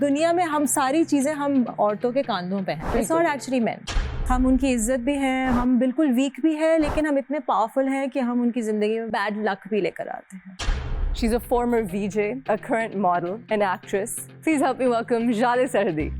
दुनिया में हम सारी चीज़ें हम औरतों के कांधों पे हैं. It's not actually men. हम उनकी इज्जत भी हैं, हम बिल्कुल वीक भी हैं, लेकिन हम इतने पावरफुल हैं कि हम उनकी ज़िंदगी में बैड लक भी लेकर आते हैं. She's a former VJ, a current model, an actress. Please help me welcome Jale Sarhadi.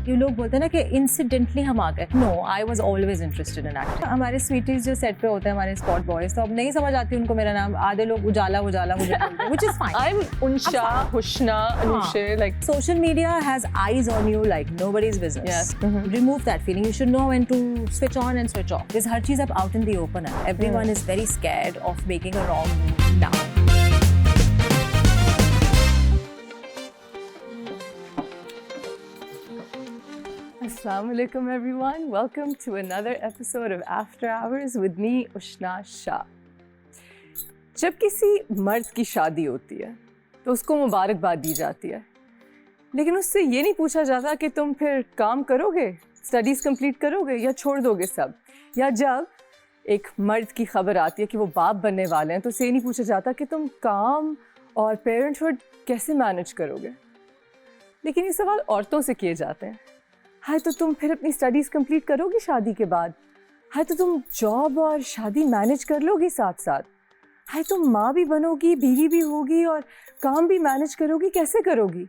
ये लोग बोलते हैं ना कि इंसिडेंटली हम आ गए. No, I was always interested in acting. हमारे स्वीटीज जो सेट पे होते हैं, हमारे स्पॉट बॉयज, तो अब नहीं समझ आती उनको मेरा नाम. आधे लोग उजाला उजाला मुझे बोलते हैं, which is fine. I'm Unsha, Hushna, Anushe, like. Social media has eyes on you like nobody's business. Yes. Remove that feeling. You should know when to switch on and switch off. Because हर चीज़ अब out in the open है. Everyone is very scared of making a wrong move now. Assalamu alaikum everyone. Welcome to another episode of After Hours with me, Ushna Shah. जब किसी मर्द की शादी होती है तो उसको मुबारकबाद दी जाती है, लेकिन उससे ये नहीं पूछा जाता कि तुम फिर काम करोगे, स्टडीज़ कंप्लीट करोगे या छोड़ दोगे सब. या जब एक मर्द की खबर आती है कि वो बाप बनने वाले हैं तो उससे ये नहीं पूछा जाता कि तुम काम और पेरेंटहुड कैसे मैनेज करोगे. लेकिन ये सवाल औरतों से किए जाते हैं. हाय, तो तुम फिर अपनी स्टडीज़ कंप्लीट करोगी शादी के बाद? हाय, तो तुम जॉब और शादी मैनेज कर लोगी साथ साथ? हाय, तुम माँ भी बनोगी, बीवी भी होगी और काम भी मैनेज करोगी, कैसे करोगी?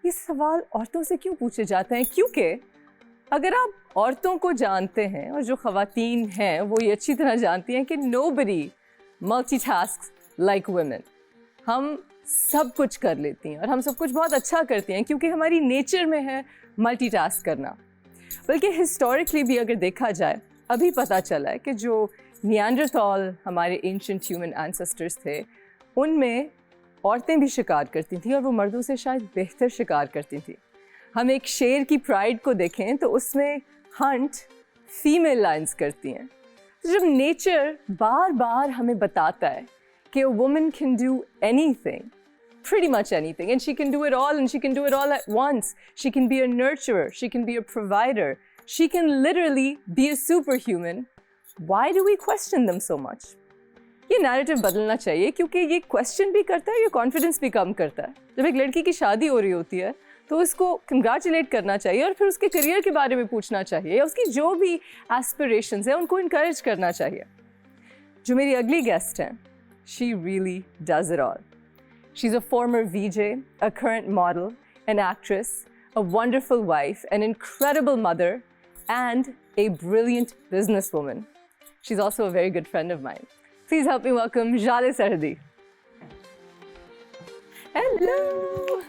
ये सवाल औरतों से क्यों पूछे जाते हैं? क्योंकि अगर आप औरतों को जानते हैं और जो ख़वातीन हैं वो ये अच्छी तरह जानती हैं कि nobody multitasks like women. हम सब कुछ कर लेती हैं और हम सब कुछ बहुत अच्छा करती हैं क्योंकि हमारी नेचर में है मल्टीटास्क करना. बल्कि हिस्टोरिकली भी अगर देखा जाए, अभी पता चला है कि जो निएंडरथॉल हमारे एंशिएंट ह्यूमन एंसेस्टर्स थे, उनमें औरतें भी शिकार करती थीं और वो मर्दों से शायद बेहतर शिकार करती थीं. हम एक शेर की प्राइड को देखें तो उसमें हंट फीमेल लायंस करती हैं. तो जब नेचर बार बार हमें बताता है कि a woman can do anything, pretty much anything, and she can do it all, and she can do it all at once. She can be a nurturer, she can be a provider, she can literally be a superhuman. Why do we question them so much? ये narrative बदलना चाहिए क्योंकि ये question भी करता है, ये confidence भी कम करता है. जब एक लड़की की शादी हो रही होती है तो उसको congratulate करना चाहिए और फिर उसके करियर के बारे में पूछना चाहिए, उसकी जो भी aspirations हैं उनको encourage करना चाहिए. जो मेरी अगली guest हैं, she really does it all. She's a former VJ, a current model, an actress, a wonderful wife, an incredible mother, and a brilliant businesswoman. She's also a very good friend of mine. Please help me welcome Jale Sarhadi. Hello.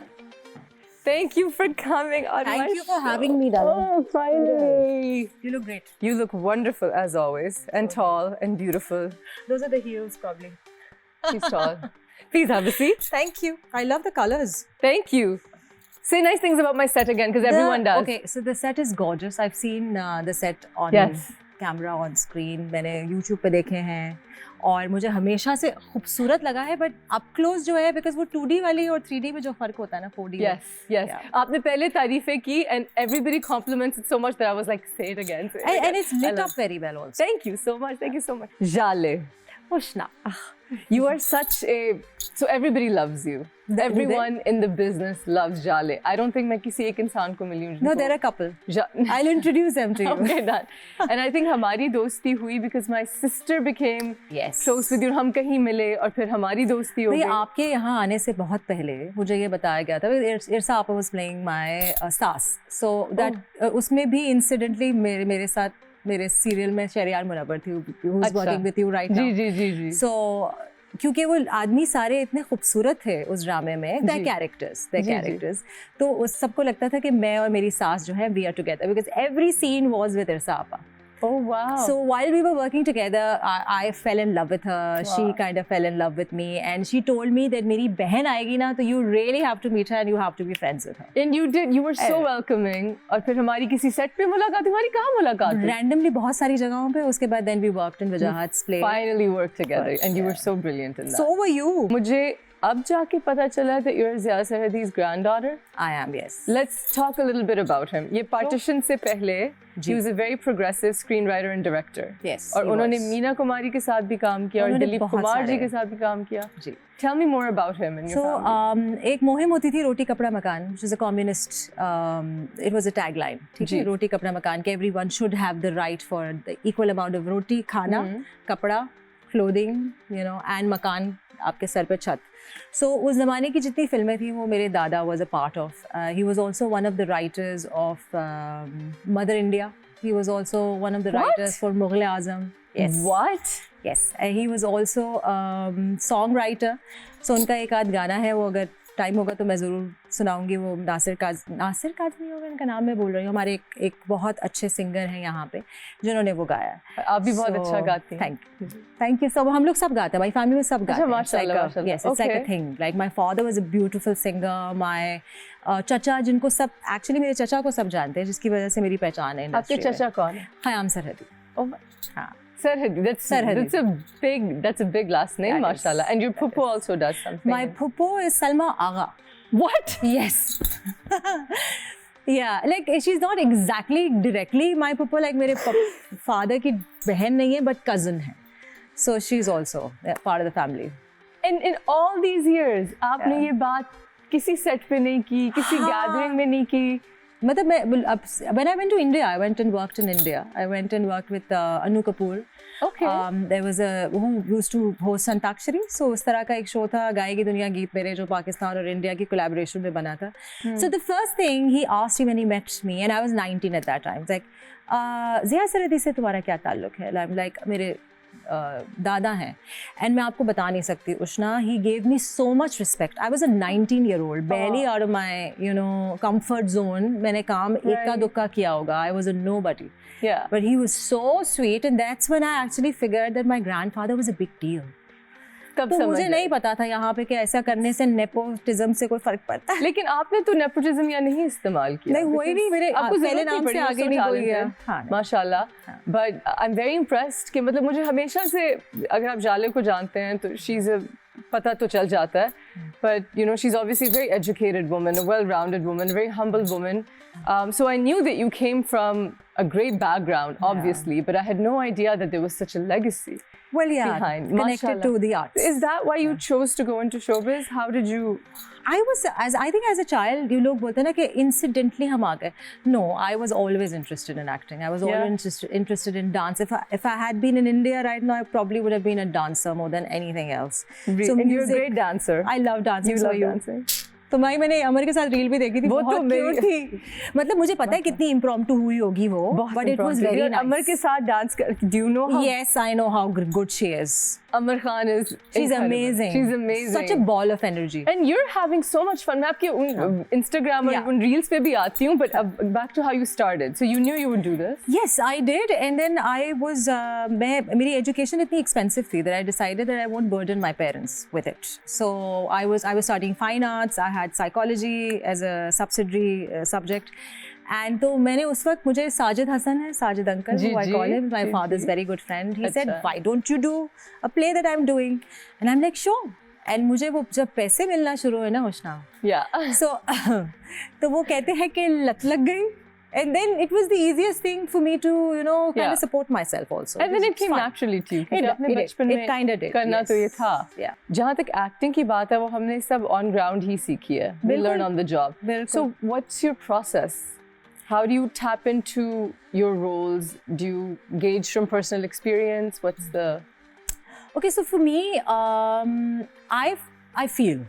Thank you for coming on my show. Thank you for having me, darling. Oh, finally. You look great. You look wonderful as always, and tall and beautiful. Those are the heels, probably. She's tall. Please have a seat. Thank you. I love the colors. Thank you. Say nice things about my set again, because everyone does. Okay, so the set is gorgeous. I've seen the set on camera, on screen. मैंने YouTube पे देखे हैं और मुझे हमेशा से खूबसूरत लगा है. But up close जो है, because वो 2D वाली और 3D में जो फ़र्क होता है ना, 4D. Yes. Yeah. आपने पहले तारीफ़ें की and everybody compliments it so much that I was like, say it again. And it's lit up very well also. Thank you so much. Thank you so much. Jale. Ushna. You are such a... So everybody loves you. Everyone in the business loves Jale. I don't think मैं किसी एक इंसान को मिली हूँ. No, there are a couple. I'll introduce them to you. Okay, done. And I think हमारी दोस्ती हुई because my sister became close with you. हम कहीं मिले और फिर हमारी दोस्ती हो गई. आपके यहाँ आने से बहुत पहले मुझे ये बताया गया था. Irsa Appa was playing my सास. So that उसमें भी incidentally मेरे साथ मेरे सीरियल में शहरयार मुनव्वर थी, who's working with you right now. Ji. So क्योंकि वो आदमी सारे इतने खूबसूरत थे उस ड्रामे में, their characters, तो उस सबको लगता था कि मैं और मेरी सास जो है we are together because every scene was with Irsa Appa. Oh wow. So while we were working together, I fell in love with her. Wow. She kind of fell in love with me, and she told me that मेरी बहन आएगी ना तो you really have to meet her and you have to be friends with her. And you did. You were so welcoming. और फिर हमारी किसी set पे मुलाकात हुई. हमारी कहाँ मुलाकात हुई? Randomly बहुत सारी जगहों पे. उसके बाद then we worked in Wajahat's play. Finally worked together, and you were so brilliant in that. So were you. मुझे अब जाके पता चला that you're Zia Sarhadi's granddaughter. I am, yes. Let's talk a little bit about him. ये partition से पहले he was a very progressive screenwriter and director. Yes. और उन्होंने मीना कुमारी के साथ भी काम किया और दिलीप कुमार जी के साथ भी काम किया. जी. Tell me more about him and your family. एक मुहिम होती थी रोटी कपड़ा मकान, which is a communist. It was a tagline. ठीक है, रोटी कपड़ा मकान के everyone should have the right for the equal amount of रोटी खाना, कपड़ा, clothing, you know, and मकान आपके सर पे छत. So उस ज़माने की जितनी फिल्में थी वो मेरे दादा was a part of. He was also one of the writers of Mother India. He was also one of the writers for Mughal Azam. Yes. What? Yes. He was also songwriter. So उनका एक आध गाना है, वो अगर time होगा तो मैं ज़रूर सुनाऊंगी. वो नासिर काज़मी होगा इनका नाम, मैं बोल रही हूँ. हमारे एक बहुत अच्छे सिंगर हैं यहाँ पे जिन्होंने वो गाया है. आप भी बहुत अच्छा गाती हैं. Thank you. सब हम लोग सब गाते हैं, माय फैमिली में सब गाते हैं. माशाल्लाह. Yes, it's like a thing. Like my father was a beautiful singer. My चचा, जिनको सब एक्चुअली मेरे चचा को सब जानते हैं, जिसकी वजह से मेरी पहचान है. आपके चचा कौन है? ख़याम सरहदी. हाँ. Sarhadi. That's a big last name, mashallah. And your puppo also does something. My puppo is Salma Agha. What? Yes. Yeah, like she's not exactly directly my puppo. Like मेरे father की बहन नहीं है, but cousin है. So she's also part of the family. In all these years, आपने ये बात किसी set पे नहीं की, किसी gathering में नहीं की. मतलब when I went to India, I went and worked in India. I went and worked with Anu Kapoor. Okay. There was who used to host Antakshari. So उस तरह का एक शो था, गाएगी दुनिया गीत मेरे, जो पाकिस्तान और इंडिया की कोलैबोरेशन में बना था. So the first thing he asked me when he met me, and I was 19 at that time, it's like, Zia Sarhadi से तुम्हारा क्या ताल्लुक है? I'm like, मेरे दादा हैं. एंड मैं आपको बता नहीं सकती Ushna, he gave me so much respect. I was a 19-year-old, barely out of my comfort zone. मैंने काम इक्का दुक्का किया होगा. I was a nobody. Yeah. But he was so sweet, and that's when I actually figured that my grandfather was a big deal. तो मुझे नहीं पता था यहाँ पे कि ऐसा करने से नेपोटिज्म से कोई फर्क पड़ता है. लेकिन आपने तो नेपोटिज्म या नहीं इस्तेमाल किया. नहीं, वही नहीं, मेरे पहले नाम से आगे नहीं कोई है. माशाल्लाह. But I am very impressed कि मतलब मुझे हमेशा से, अगर आप जाले को जानते हैं तो शी इज़ पता तो चल जाता है. But you know, she's obviously a very educated woman, a well-rounded woman, a very humble woman. So I knew that you came from a great background, obviously, but I had no idea that there was such a legacy. Well, yeah, behind. Connected to the arts. Is that why you chose to go into showbiz? How did you? I think as a child, you लोग बोलते हैं ना कि incidentally हम आ गए. No, I was always interested in acting. I was always interested in dance. If I had been in India right now, I probably would have been a dancer more than anything else. Really? So and you're a great dancer. I love dancing. You love dancing. तो मैंने अमर के साथ reel भी देखी थी, वो बहुत cute थी. मतलब मुझे पता है कितनी इम्प्रॉम्प्टू हुई होगी वो, but it was very nice. अमर के साथ डांस कर, do you know how? Yes, I know how good she is. Amar Khan is she's amazing. She's amazing. Such a ball of energy. And you're having so much fun. मैं आपके Instagram और उन reels पे भी आती हूँ, but back to how you started. So you knew you would do this? Yes, I did. And then I was, मेरी education इतनी expensive थी that I decided that I won't burden my parents with it. So I was studying fine arts. I had psychology as a subsidiary subject. And तो मैंने उस वक्त, मुझे साजिद हसन है, Sajid uncle, who I call him, my father's very good friend. He said, why don't you do a play that I'm doing? And I'm like, sure. And मुझे वो जब पैसे मिलना शुरू हुए ना उष्णा, so तो वो कहते हैं कि लत लग गई. And then it was the easiest thing for me to, kind of support myself also. And then it came naturally to you. It kind of did. करना तो ये था. Yeah. जहाँ तक acting की बात है, वो हमने सब on ground ही सीखी है. We learn on the job. So what's your process? How do you tap into your roles? Do you gauge from personal experience? What's the? Okay, so for me, I feel.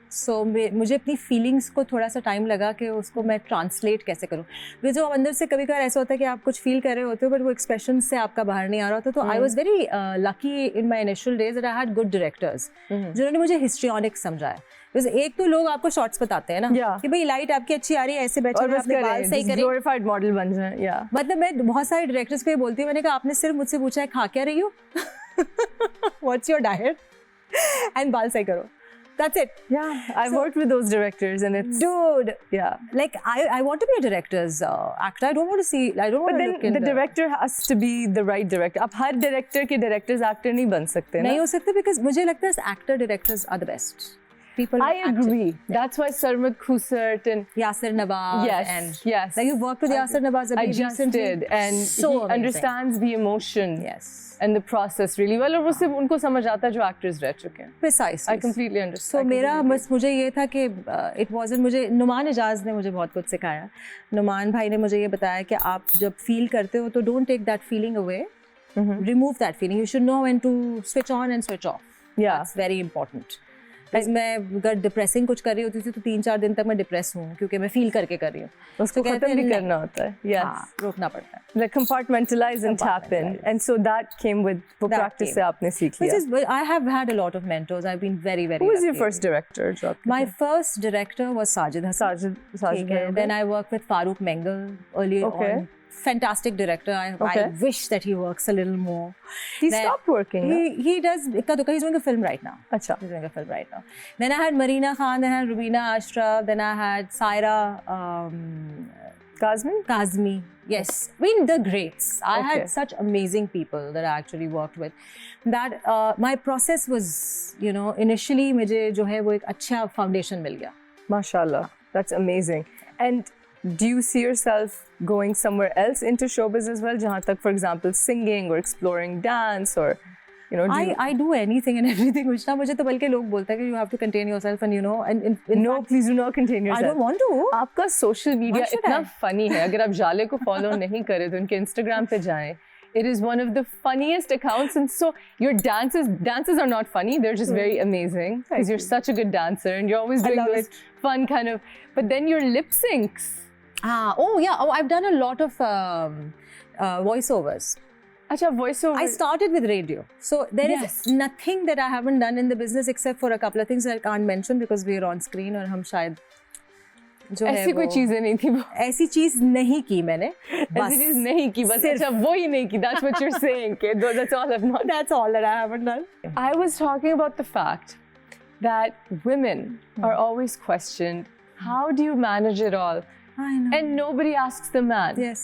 So मुझे अपनी feelings को थोड़ा सा time लगा कि उसको मैं translate कैसे करूँ. वे जो अंदर से कभी कभार ऐसा होता है कि आप कुछ फील कर रहे होते हो बट वो एक्सप्रेशन से आपका बाहर नहीं आ रहा होता. तो I was very lucky in my initial days that I had good directors जिन्होंने मुझे हिस्ट्रियोनिक्स समझाया. एक तो लोग आपको शॉर्ट्स बताते हैं ना कि भाई लाइट आपकी अच्छी आ रही है, ऐसे बैठे अपने बाल सही करें, ग्लोरीफाइड मॉडल बन जाए. मतलब मैं बहुत सारे डायरेक्टर्स को ये बोलती हूँ, मैंने कहा आपने सिर्फ मुझसे पूछा है खा क्या रही हो, व्हाट्स योर डाइट, एंड बाल सही करो. That's it. Yeah, I've worked with those directors, and it's Dude, yeah. like I want to be a director's actor. I don't want to see. I don't want But to look then in the director has to be the right director. आप हर director के directors actor नहीं बन सकते ना. नहीं हो सकते because मुझे लगता है actor directors are the best. People. I agree. That's why Sarmad Khusart and Yasir Nawaz. yes, And yes. like you worked with Yasir Nawaz. I just did, and so he amazing. understands the emotion Yes. and the process really well. और वो सिर्फ उनको समझ आता है जो actors रह चुके हैं. Precisely. I completely understand. So मेरा बस मुझे ये था कि it wasn't मुझे नुमान एजाज ने मुझे बहुत कुछ सिखाया. नुमान भाई ने मुझे ये बताया कि आप जब feel करते हो तो don't take that feeling away. Remove that feeling. You should know when to switch on and switch off. Yeah. That's very important. Because मैं अगर डिप्रेसिंग कुछ कर रही होती थी तो 3-4 दिन तक मैं डिप्रेस हूँ क्योंकि मैं फील करके कर रही हूँ. उसको खत्म भी करना होता है. Yes. हाँ, रोकना पड़ता है. Like compartmentalize and tap in, and so that came with वो practice से आपने सीख Which लिया. is, I have had a lot of mentors. I've been very, very. Who was your lucky. first director? जो आपके My first director was Sajid Hassan. Sajid ठीक है. Then I worked with Farooq Mengal earlier on. Fantastic director. I wish that he works a little more. He stopped working. He does. He's doing a film right now. अच्छा. He's doing a film right now. Then I had Marina Khan. Then I had Rubina Ashraf. Then I had Saira Kazmi. Yes. I mean the greats. I had such amazing people that I actually worked with. That my process was, you know, initially मुझे जो है वो एक अच्छा foundation मिल गया. Mashallah. That's amazing. And do you see yourself going somewhere else into showbiz as well? जहाँ तक, for example, singing or exploring dance or, you know, I do anything and everything. उष्णा मुझे तो बल्कि लोग बोलते हैं कि you have to contain yourself and you know and no, please do not contain yourself. I don't want to. आपका social media इतना funny है. अगर आप जाले को follow नहीं करें तो उनके Instagram पे जाएं. It is one of the funniest accounts, and so your dances are not funny. They're just very amazing because you're such a good dancer and you're always doing those fun kind of. But then your lip syncs. Oh yeah. Oh, I've done a lot of voiceovers. Acha, voiceover. I started with radio, so there is nothing that I haven't done in the business except for a couple of things that I can't mention because we're on screen और हम शायद जो है ऐसी कोई चीजें नहीं थी वो. ऐसी चीज नहीं की मैंने. ऐसी चीज नहीं की बस. अच्छा वो ही नहीं की. That's what you're saying. Okay, that's all I've not. That's all that I haven't done. I was talking about the fact that women are always questioned. How do you manage it all? I know. And nobody asks the man. Yes.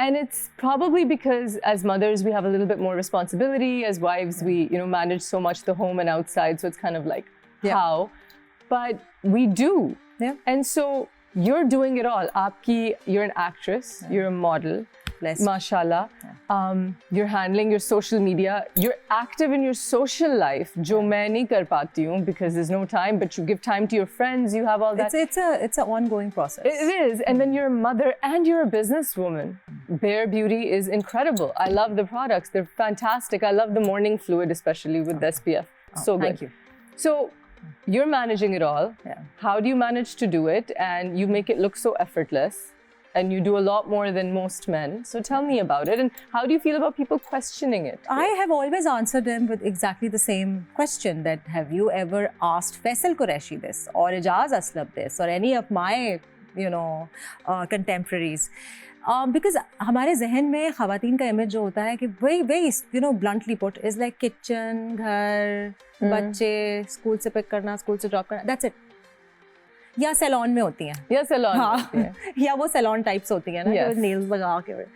And it's probably because as mothers we have a little bit more responsibility. As wives we, you know, manage so much the home and outside. So it's kind of like how, but we do. Yeah. And so you're doing it all. You're an actress. You're a model. Bless. Mashallah. You're handling your social media. You're active in your social life, जो मैं नहीं कर पाती हूँ because there's no time. But you give time to your friends. You have all that. It's an ongoing process. It is, and then you're a mother and you're a businesswoman. Bare Beauty is incredible. I love the products. They're fantastic. I love the morning fluid, especially with the SPF. So good. Thank you. So you're managing it all. Yeah. How do you manage to do it? And you make it look so effortless. And you do a lot more than most men. So tell me about it. And how do you feel about people questioning it? I have always answered them with exactly the same question that have you ever asked Faisal Qureshi this or Ijaz Aslab this or any of my, you know, contemporaries? Because हमारे जहन में ख़वातीन का image जो होता है कि very you know bluntly put is like kitchen, घर, बच्चे, स्कूल से पिक करना, स्कूल से ड्रॉप करना, that's it. या सैलून में होती हैं. या सैलून में होती हैं. या वो सैलून टाइप्स होती हैं ना, जो नेल्स लगा के.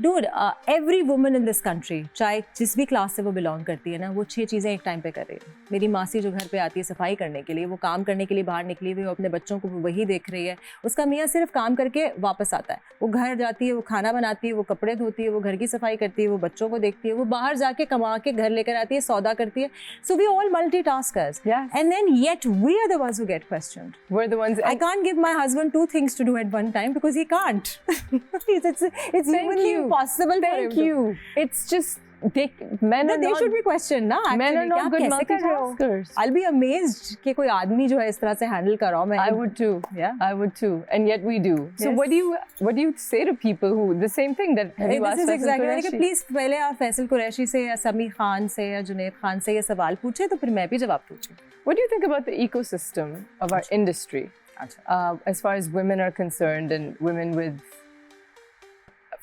Dude, every woman in this country, चाहे जिस भी क्लास से वो बिलोंग करती है ना, वो 6 चीज़ें एक टाइम पे कर रही है. मेरी मासी जो घर पे आती है सफाई करने के लिए, वो काम करने के लिए बाहर निकली हुई, वो अपने बच्चों को वही देख रही है. उसका मियाँ सिर्फ काम करके वापस आता है. वो घर जाती है, वो खाना बनाती है, वो कपड़े धोती है, वो घर की सफाई करती है, वो बच्चों को देखती है, वो बाहर जाके कमा के घर लेकर आती है, सौदा करती है. So we all multitaskers. Yes. And then yet we are the ones who get questioned. We're the ones. I can't give my husband 2 things to do at one time because he can't. It's humanly impossible. Thank you. It's just they should be questioned, na? Actually, men are not good multitaskers. I'll be amazed कि कोई आदमी जो है इस तरह से handle कर रहा हो. I would too. Yeah, I would too. And yet we do. So yes. what do you say to people who the same thing that have you asked This is exactly Faisal like Qureshi? Please पहले आप फैसल कुरैशी से या समी खान से या जुनैद खान से ये सवाल पूछे तो फिर मैं भी जवाब पूछूं. What do you think about the ecosystem of our industry as far as women are concerned and women with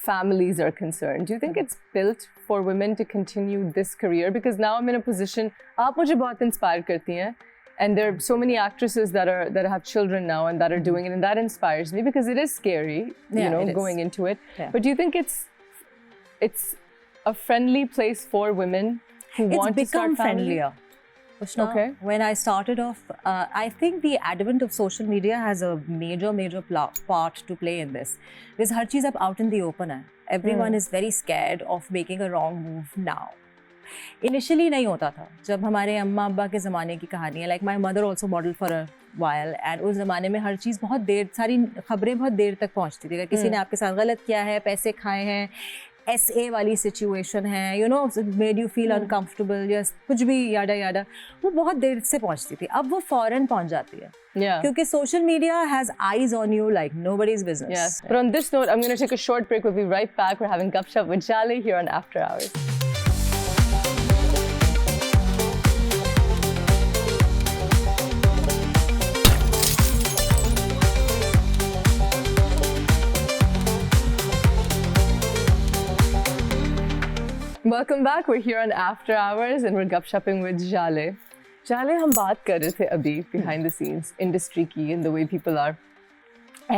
families are concerned? Do you think it's built for women to continue this career? Because now I'm in a position, आप मुझे बहुत inspire करती हैं, And there are so many actresses that have children now and that are doing it, and that inspires me because it is scary, you know, going into it. Yeah. But do you think it's a friendly place for women who want to start friendlier? Ushna, okay. When I started off, I think the advent of social media has a major part to play in this. Because हर चीज़ अब out in the open है. Everyone is very scared of making a wrong move now. Initially नहीं होता था. जब हमारे अम्मा अब्बा के ज़माने की कहानी है, like my mother also modeled for a while, and उस ज़माने में हर चीज़ बहुत देर, सारी खबरें बहुत देर तक पहुँचती थी. अगर किसी ने आपके साथ गलत किया है, पैसे खाए हैं, SA वाली सिचुएशन है, you know, made you feel uncomfortable, yes, कुछ भी यादा यादा, वो बहुत देर से पहुँचती थी. अब वो फौरन पहुँच जाती है. Yeah. क्योंकि social media has eyes on you like nobody's business. Yes. But on this note, I'm going to take a short break. We'll be right back. We're having Gupshup with Jale here on After Hours. Welcome back. We're here on After Hours and we're gupshupping with Jale. Jale, हम बात कर रहे थे अभी behind the scenes industry की and the way people are.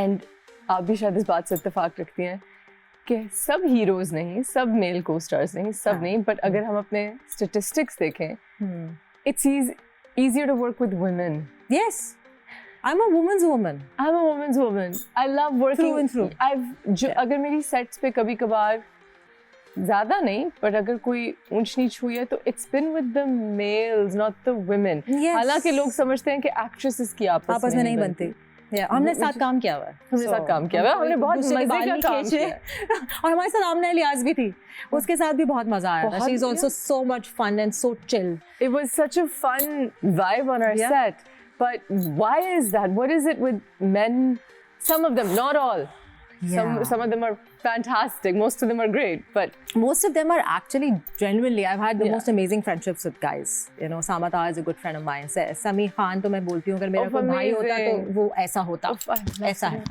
And आप भी शायद इस बात से इत्तेफाक रखती हैं कि सब heroes नहीं, सब male co-stars नहीं, सब नहीं. But अगर हम अपने statistics देखें, it's easier to work with women. Yes. I'm a woman's woman. I'm a woman's woman. I love working through and through. अगर मेरी sets पे कभी कभार ज़्यादा नहीं, but अगर कोई ऊंच नीच हुई है तो it's been with the males, not the women. हालांकि लोग समझते हैं कि actresses की आपस में नहीं बनती. हमने साथ काम किया हुआ है. हमने बहुत मजे का काम किया और हमारे साथ आमना इलियास भी थी. उसके साथ भी बहुत मजा आया था. She is also so much fun and so chill. It was such a fun vibe on our set. But why is that? What is it with men? Some of them, not all. Some of them are fantastic. Most of them are great, but most of them are actually genuinely. I've had the most amazing friendships with guys. You know, Samata is a good friend of mine. Sami Khan, तो मैं बोलती हूँ अगर मेरा कोई भाई होता तो वो ऐसा होता. ऐसा है.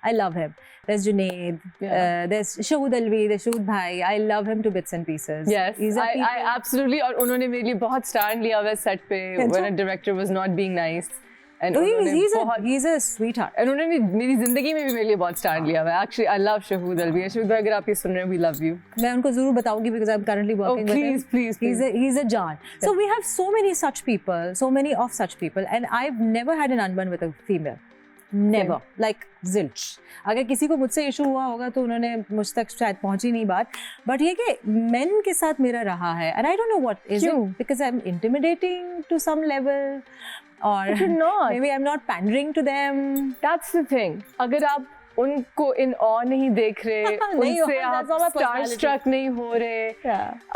I love him. There's Junaid. There's Shahood Alvi. There's Shahood Bhai. I love him to bits and pieces. Yes, I absolutely. और उन्होंने मेरे लिए बहुत stand लिया हुआ set पे when a director was not being nice. And he's a sweetheart. And उन्होंने मेरी ज़िंदगी में भी मेरे लिए बहुत stand लिया हुआ है. Actually, I love Shahood Alvi. Shahood भाई अगर आप ये सुन रहे हैं, we love you. मैं उनको ज़रूर बताऊँगी because I'm currently working with him. Please. He's a John. So we have so many such people, so many of such people, and I've never had an unbun with a female. Never. Like zilch. अगर किसी को मुझसे issue हुआ होगा तो उन्होंने मुझ तक शायद पहुँची नहीं बात. But ये कि men के साथ मेरा रहा है, and I don't know what is it because I'm intimidating to some level. Or not. Maybe I'm not pandering to them. That's the thing. अगर आप उनको in awe नहीं देख रहे, उनसे आप starstruck नहीं हो रहे,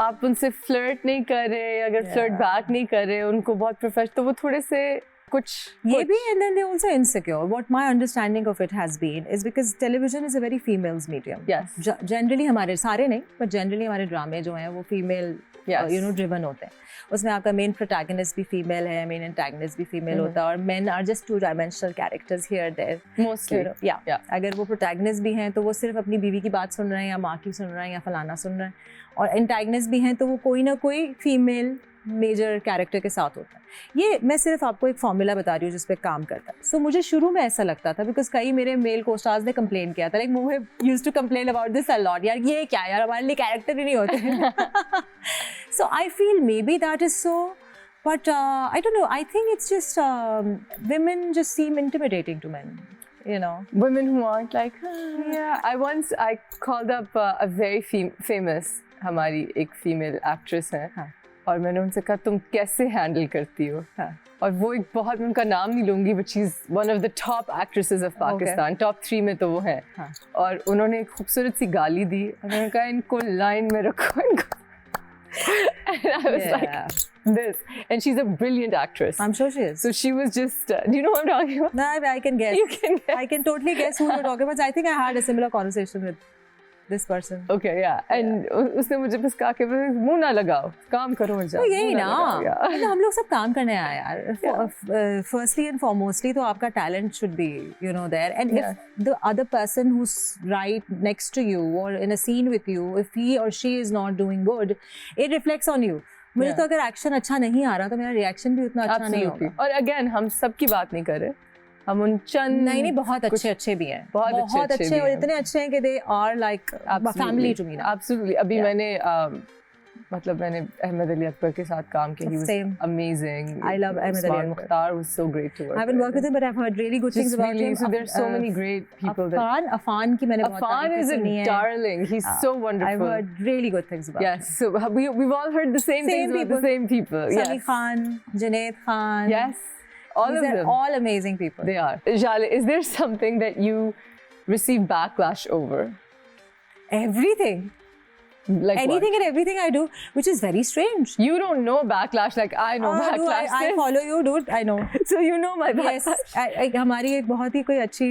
आप उनसे flirt नहीं कर रहे, अगर flirt back नहीं कर रहे, उनको बहुत professional, तो वो थोड़े से कुछ ये भी, and then they're also insecure. What my understanding of it has been is because television is a very females medium. Yes. Generally हमारे सारे नहीं, but generally हमारे ड्रामे जो हैं वो female driven होते हैं. उसमें आपका main protagonist भी female है, main antagonist भी female होता है, और men are just two-dimensional characters here there. Mostly. Yeah. अगर वो protagonist भी हैं तो वो सिर्फ अपनी बीवी की बात सुन रहे हैं या माँ की सुन रहे हैं या फलाना सुन रहे हैं, और antagonist भी हैं तो वो कोई ना कोई female मेजर कैरेक्टर के साथ होता है. ये मैं सिर्फ आपको एक फॉर्मूला बता रही हूँ जिस पे काम करता है. सो मुझे शुरू में ऐसा लगता था बिकॉज कई मेरे मेल को-स्टार्स ने कंप्लेन किया था, लाइक मुझे used to complain about this a lot. यार ये क्या यार, हमारे लिए कैरेक्टर ही नहीं होते. So I feel maybe that is so, but I don't know, I think it's just women just seem intimidating to men. You know, women who aren't like I called up a very famous हमारी एक female actress है, और मैंने उनसे कहा तुम कैसे handle करती हो. और वो एक बहुत, मैं उनका नाम नहीं लूँगी, but she is one of the top actresses of Pakistan. Top 3 में तो वो है. और उन्होंने एक खूबसूरत सी गाली दी और मैंने कहा इनको लाइन में रखो इनको. And I was like this, and she's a brilliant actress. I'm sure she is. So she was just do you know what I'm talking about? No, I can guess. You can guess. I can totally guess who you're talking about. I think I had a similar conversation with this person. Okay, and उसने मुझे बस कहा कि मुंह ना लगाओ, काम करो और जाओ. तो यही ना, हम लोग सब काम करने आए यार. Firstly and foremostly तो आपका talent should be, you know, there. And if the other person who's right next to you or in a scene with you, if he or she is not doing good, it reflects on you. मुझे तो अगर action अच्छा नहीं आ रहा तो मेरा reaction भी उतना अच्छा नहीं होगा। और अगेन हम सबकी बात नहीं कर रहे, हम उन चंद नहीं बहुत अच्छे भी हैं, बहुत अच्छे और इतने अच्छे हैं कि they are like family to me. Absolutely. अभी मैंने मैंने अहमद अली अकबर के साथ काम किया, he was amazing. I love Ahmed Ali Akbar. Mukhtar was so great to work with. I haven't worked with him but I've heard really good things about him. So there's so many great people. Afan की मैंने बहुत तारीफ सुनी है। Afan is a darling. He's so wonderful. I've heard really good things about him. Yes, so we've all heard the same things about the same people. Sami Khan, Junaid Khan. Yes, all of them. They're all amazing people. They are. Jale, is there something that you receive backlash over? Everything. Like anything what? and everything I do, which is very strange. You don't know backlash like I know backlash. I follow you, dude. I know. So you know my backlash. Yes. हमारी एक बहुत ही कोई अच्छी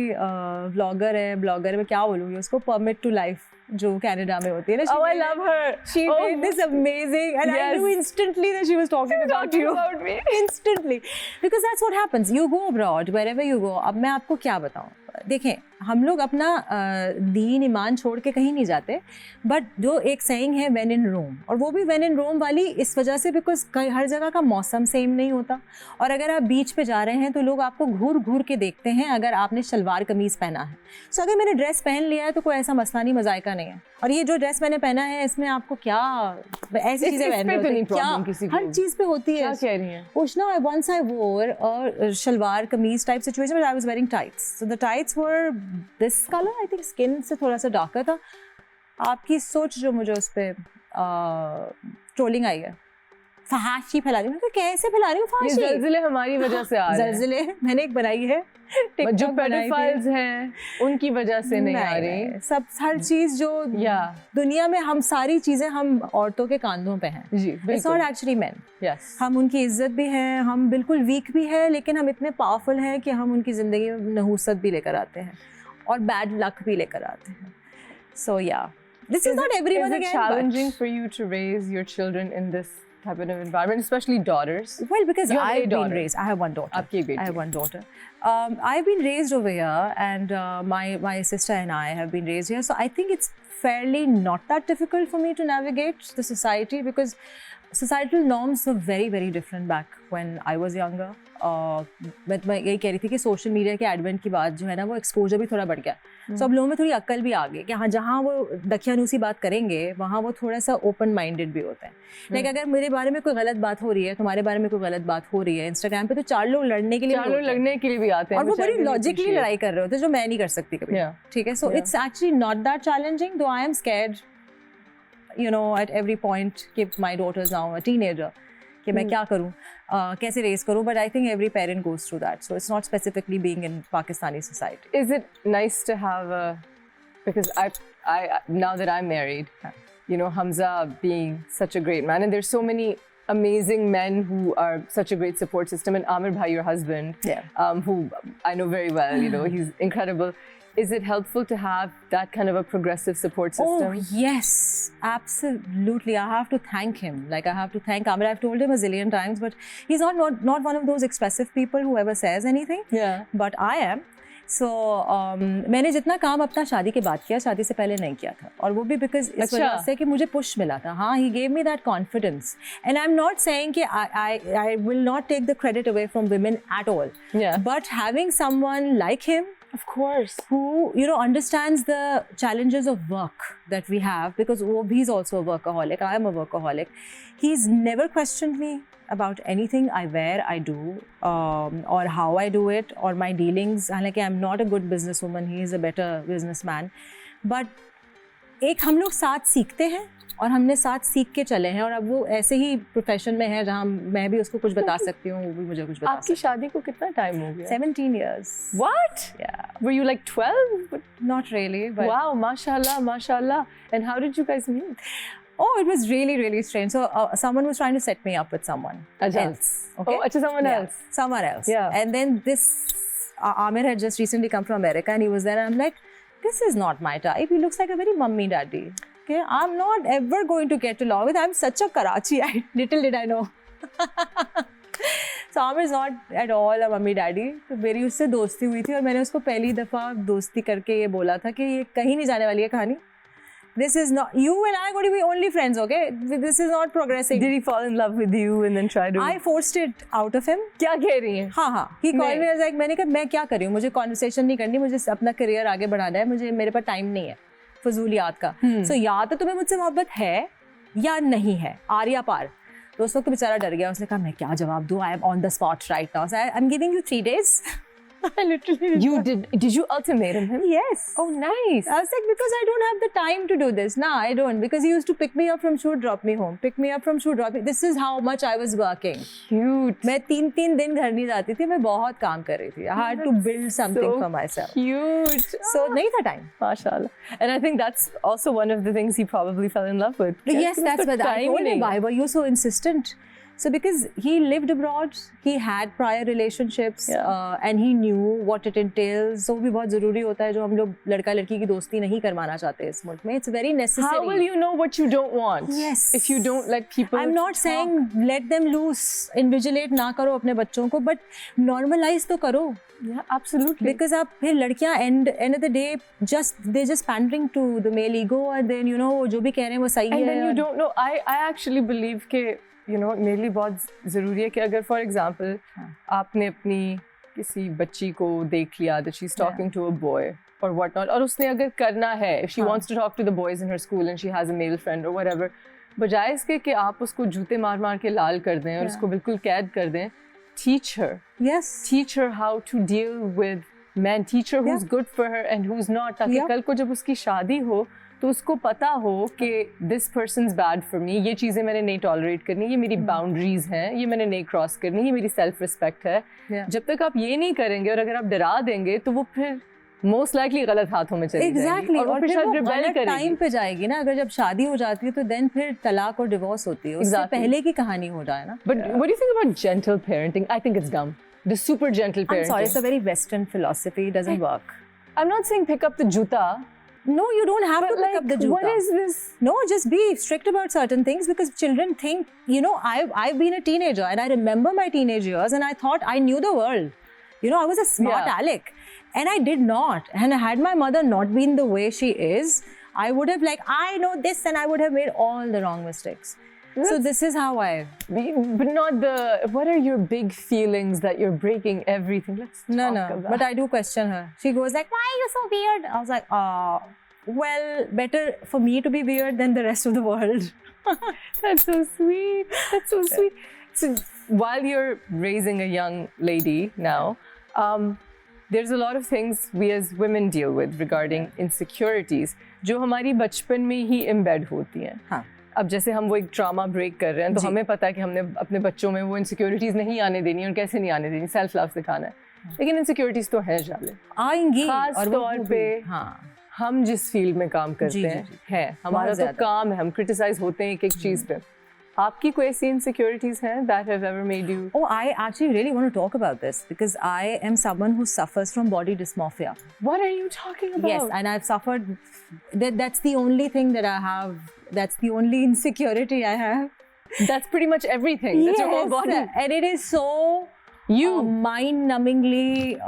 blogger है, blogger में क्या बोलूँगी उसको, परमिट टू लाइफ जो कनाडा में होती है ना। Oh, I love her. She made this amazing, and I knew instantly that she was talking about you. About me. Instantly, because that's what happens. You go abroad, wherever you go. अब मैं आपको क्या बताऊँ? देखें, हम लोग अपना दीन ईमान छोड़ के कहीं नहीं जाते, बट जो एक सेइंग है व्हेन इन रोम, और वो भी व्हेन इन रोम वाली इस वजह से बिकॉज हर जगह का मौसम सेम नहीं होता, और अगर आप बीच पे जा रहे हैं तो लोग आपको घूर घूर के देखते हैं अगर आपने शलवार कमीज़ पहना है। सो अगर मैंने ड्रेस पहन लिया है तो कोई ऐसा मसला नहीं, मजायका नहीं है। और ये जो ड्रेस मैंने पहना है इसमें आपको क्या ऐसी चीज़ें हर चीज़ पे होती है। क्या कह रही हैं? उष्णा, once I wore a salwar कमीज type situation but I was wearing tights. So the tights were this color, I think skin से थोड़ा सा darker था। आपकी सोच जो मुझे उस पे ट्रोलिंग आई है, फहाशी फैला रही हूँ, कैसे फैला रही हूँ फहाशी? ये ज़लज़ले हमारी वजह से आ रहे हैं। ज़लज़ले मैंने एक बनाई है, जो पेडोफाइल्स हैं उनकी वजह से नहीं आ रही। सब हर चीज़ जो दुनिया में हम सारी चीज़ें हम औरतों के कांधों पे हैं। जी, It's not actually men. Yes. हम उनकी इज्जत भी हैं, हम बिल्कुल वीक भी हैं, लेकिन हम इतने पावरफुल हैं कि हम उनकी ज़िंदगी में नहूसत भी लेकर आते हैं और बैड लक भी लेकर आते हैं। So yeah, this is not everyone again. Is it challenging for you to raise your children in this type of environment, especially daughters? Well, because I've been raised. I have one daughter. I have one daughter. I've been raised over here, and my sister and I have been raised here. So I think it's fairly not that difficult for me to navigate the society because societal norms were very, very different back when I was younger. मैं यही कह रही थी कि social media के advent की बात जो है ना, वो एक्सपोजर भी थोड़ा बढ़ गया। सो अब लोगों में थोड़ी अक्ल भी आ गई कि हाँ, जहाँ वो दखियानूसी बात करेंगे वहाँ वो थोड़ा सा ओपन माइंडेड भी होते हैं। लाइक अगर मेरे बारे में कोई गलत बात हो रही है, तुम्हारे बारे में कोई गलत बात हो रही है इंस्टाग्राम पे, तो चार लोग लड़ने के लिए भी आते हैं और वो बड़ी लॉजिकली लड़ाई कर रहे होते हैं जो मैं नहीं कर सकती कभी। ठीक है, so it's actually not that challenging, though I am scared at every point कि my daughter is now a teenager, कि मैं क्या करूँ, कैसे रेस करूँ, but I think every parent goes through that, so it's not specifically being in Pakistani society. Is it nice to have because I now that I'm married, you know, Hamza being such a great man, and there's so many amazing men who are such a great support system, and Amir Bhai, your husband, who I know very well, you know, he's incredible. Is it helpful to have that kind of a progressive support system? Oh, yes, absolutely. I have to thank him. Like, I have to thank Amir. I've told him a zillion times, but he's not one of those expressive people who ever says anything. Yeah. But I am. So, मैंने जितना काम अपना शादी के बाद किया, शादी से पहले नहीं किया था, और वो भी because इस वजह से कि मुझे push मिला था। हाँ, he gave me that confidence, and I'm not saying कि I will not take the credit away from women at all. Yeah. But having someone like him, of course, who understands the challenges of work that we have, because he's also a workaholic, I am a workaholic. He's never questioned me about anything I wear, I do, or how I do it, or my dealings. Like, I'm not a good businesswoman, he is a better businessman. But एक हम लोग साथ सीखते हैं और हमने साथ सीख के चले हैं, और अब वो ऐसे ही प्रोफेशन में है जहाँ मैं भी उसको कुछ बता सकती हूँ, वो भी मुझे कुछ बता सकती है। आपकी शादी को कितना टाइम हो गया? 17 years. What? Yeah. Were you like 12? But not really. But wow, mashallah, mashallah. And how did you guys meet? Oh, it was really, really strange. So someone was trying to set me up with someone else. Okay? Oh, someone else. Someone else. Yeah. And then this Amir had just recently come from America, and he was there, and I'm like, this is not my type. He looks like a very mummy daddy. Okay, I'm not ever going to get along with. I'm such a Karachiite. Little did I know. So Amir is not at all a mummy daddy. तो मेरी उससे दोस्ती हुई थी, और मैंने उसको पहली दफ़ा दोस्ती करके ये बोला था कि ये कहीं नहीं जाने वाली है कहानी, this is not, you and I are going to be only friends, okay? This is not progressing. Did he fall in love with you and then try to? I forced it out of him. क्या कह रही हैं? हाँ. He called me, I was like, मैंने कहा मैं क्या कर रही हूँ, मुझे conversation नहीं करनी, मुझे अपना career आगे बढ़ाना है, मुझे मेरे पास time नहीं है फजूलियात का. So या तो तुम्हें मुझसे मोहब्बत है या नहीं है, आर या पार. तो उस वक्त तो बेचारा डर गया, उसने कहा मैं क्या जवाब दूँ, I am on the spot right now, so I'm giving you 3 days. I literally Did you ultimatum him? Yes. Oh, nice. I was like, because I don't have the time to do this. No, I don't. Because he used to pick me up from shoot, drop me home. Pick me up from shoot, drop me. This is how much I was working. Cute. मैं 3 दिन घर नहीं जाती थी, मैं बहुत काम कर रही थी. I had to build something for myself. Cute. So नहीं था time. MashaAllah. And I think that's also one of the things he probably fell in love with. Yes, that's what I told him. Why were you so insistent? So because he lived abroad, he had prior relationships, and he knew what it entails. So भी बहुत ज़रूरी होता है जो हम लोग लड़का लड़की की दोस्ती नहीं करवाना चाहते इस मुल्क में. It's very necessary. How will you know what you don't want? Yes. If you don't let people. I'm not saying let them loose, invigilate ना करो अपने बच्चों को, but normalize तो करो. Yeah, absolutely. Because आप फिर लड़कियाँ end of the day they're just pandering to the male ego, and then जो भी कह रहे हैं वो सही है. And then you don't know. I actually believe कि मेरे लिए बहुत ज़रूरी है कि अगर फॉर एग्जांपल आपने अपनी किसी बच्ची को देख लिया that she's talking to a boy or what not, और उसने अगर करना है, if she wants to talk to the boys in her school and she has a male friend or whatever, बजाय इसके कि आप उसको जूते मार के लाल कर दें और उसको बिल्कुल कैद कर दें, teach her how to deal with men, teach her who's good for her and who's not, ताकि कल को जब उसकी शादी हो तो उसको पता हो कि this person's bad for me, ये चीज़ें मैंने नहीं टॉलरेट करनी, ये मेरी बाउंड्रीज हैं, ये मैंने नहीं क्रॉस करनी, ये मेरी सेल्फ रिस्पेक्ट है. जब तक आप ये नहीं करेंगे और अगर आप डरा देंगे तो वो फिर मोस्ट लाइकली गलत हाथों में चली जाएगी और फिर शायद रिबेल करेगी. टाइम पे जाएगी ना, अगर जब शादी हो जाती है तो देन फिर तलाक और डिवोर्स होती है. उससे पहले की कहानी हो जाए ना. But what do you think about gentle parenting? I think it's dumb. The super gentle parenting. I'm sorry, it's a very Western philosophy. It doesn't work. I'm not saying pick up the juta. No, you don't have to pick up the juta. What is this? No, just be strict about certain things because children think, I've been a teenager and I remember my teenage years and I thought I knew the world. I was a smart aleck and I did not. And had my mother not been the way she is, I would have I know this and I would have made all the wrong mistakes. So this is how But not what are your big feelings that you're breaking everything? Let's talk about. But I do question her. She goes why are you so weird? I was like, well, better for me to be weird than the rest of the world. That's so sweet. That's so sweet. So while you're raising a young lady now, there's a lot of things we as women deal with regarding insecurities, जो हमारी बचपन में ही embed होती हैं. हाँ. अब जैसे हम वो एक ट्रामा ब्रेक कर रहे हैं तो हमें पता है कि हमने अपने बच्चों में वो इनसिक्योरिटीज़ नहीं आने देनी और कैसे नहीं आने देनी, सेल्फ लव सिखाना है. लेकिन इनसिक्योरिटीज़ तो हैं जाले, आएंगी. खास तौर पे हम जिस फील्ड में काम करते हैं हमारा तो काम है, हम क्रिटिसाइज होते हैं एक चीज़ पे. आपकी कोई ऐसी insecurities हैं that have ever made you? Oh, I actually really want to talk about this because I am someone who suffers from body dysmorphia. What are you talking about? Yes, and I've suffered. That's the only thing that I have. That's the only insecurity I have. That's pretty much everything. That's your whole body. And it is so mind-numbingly.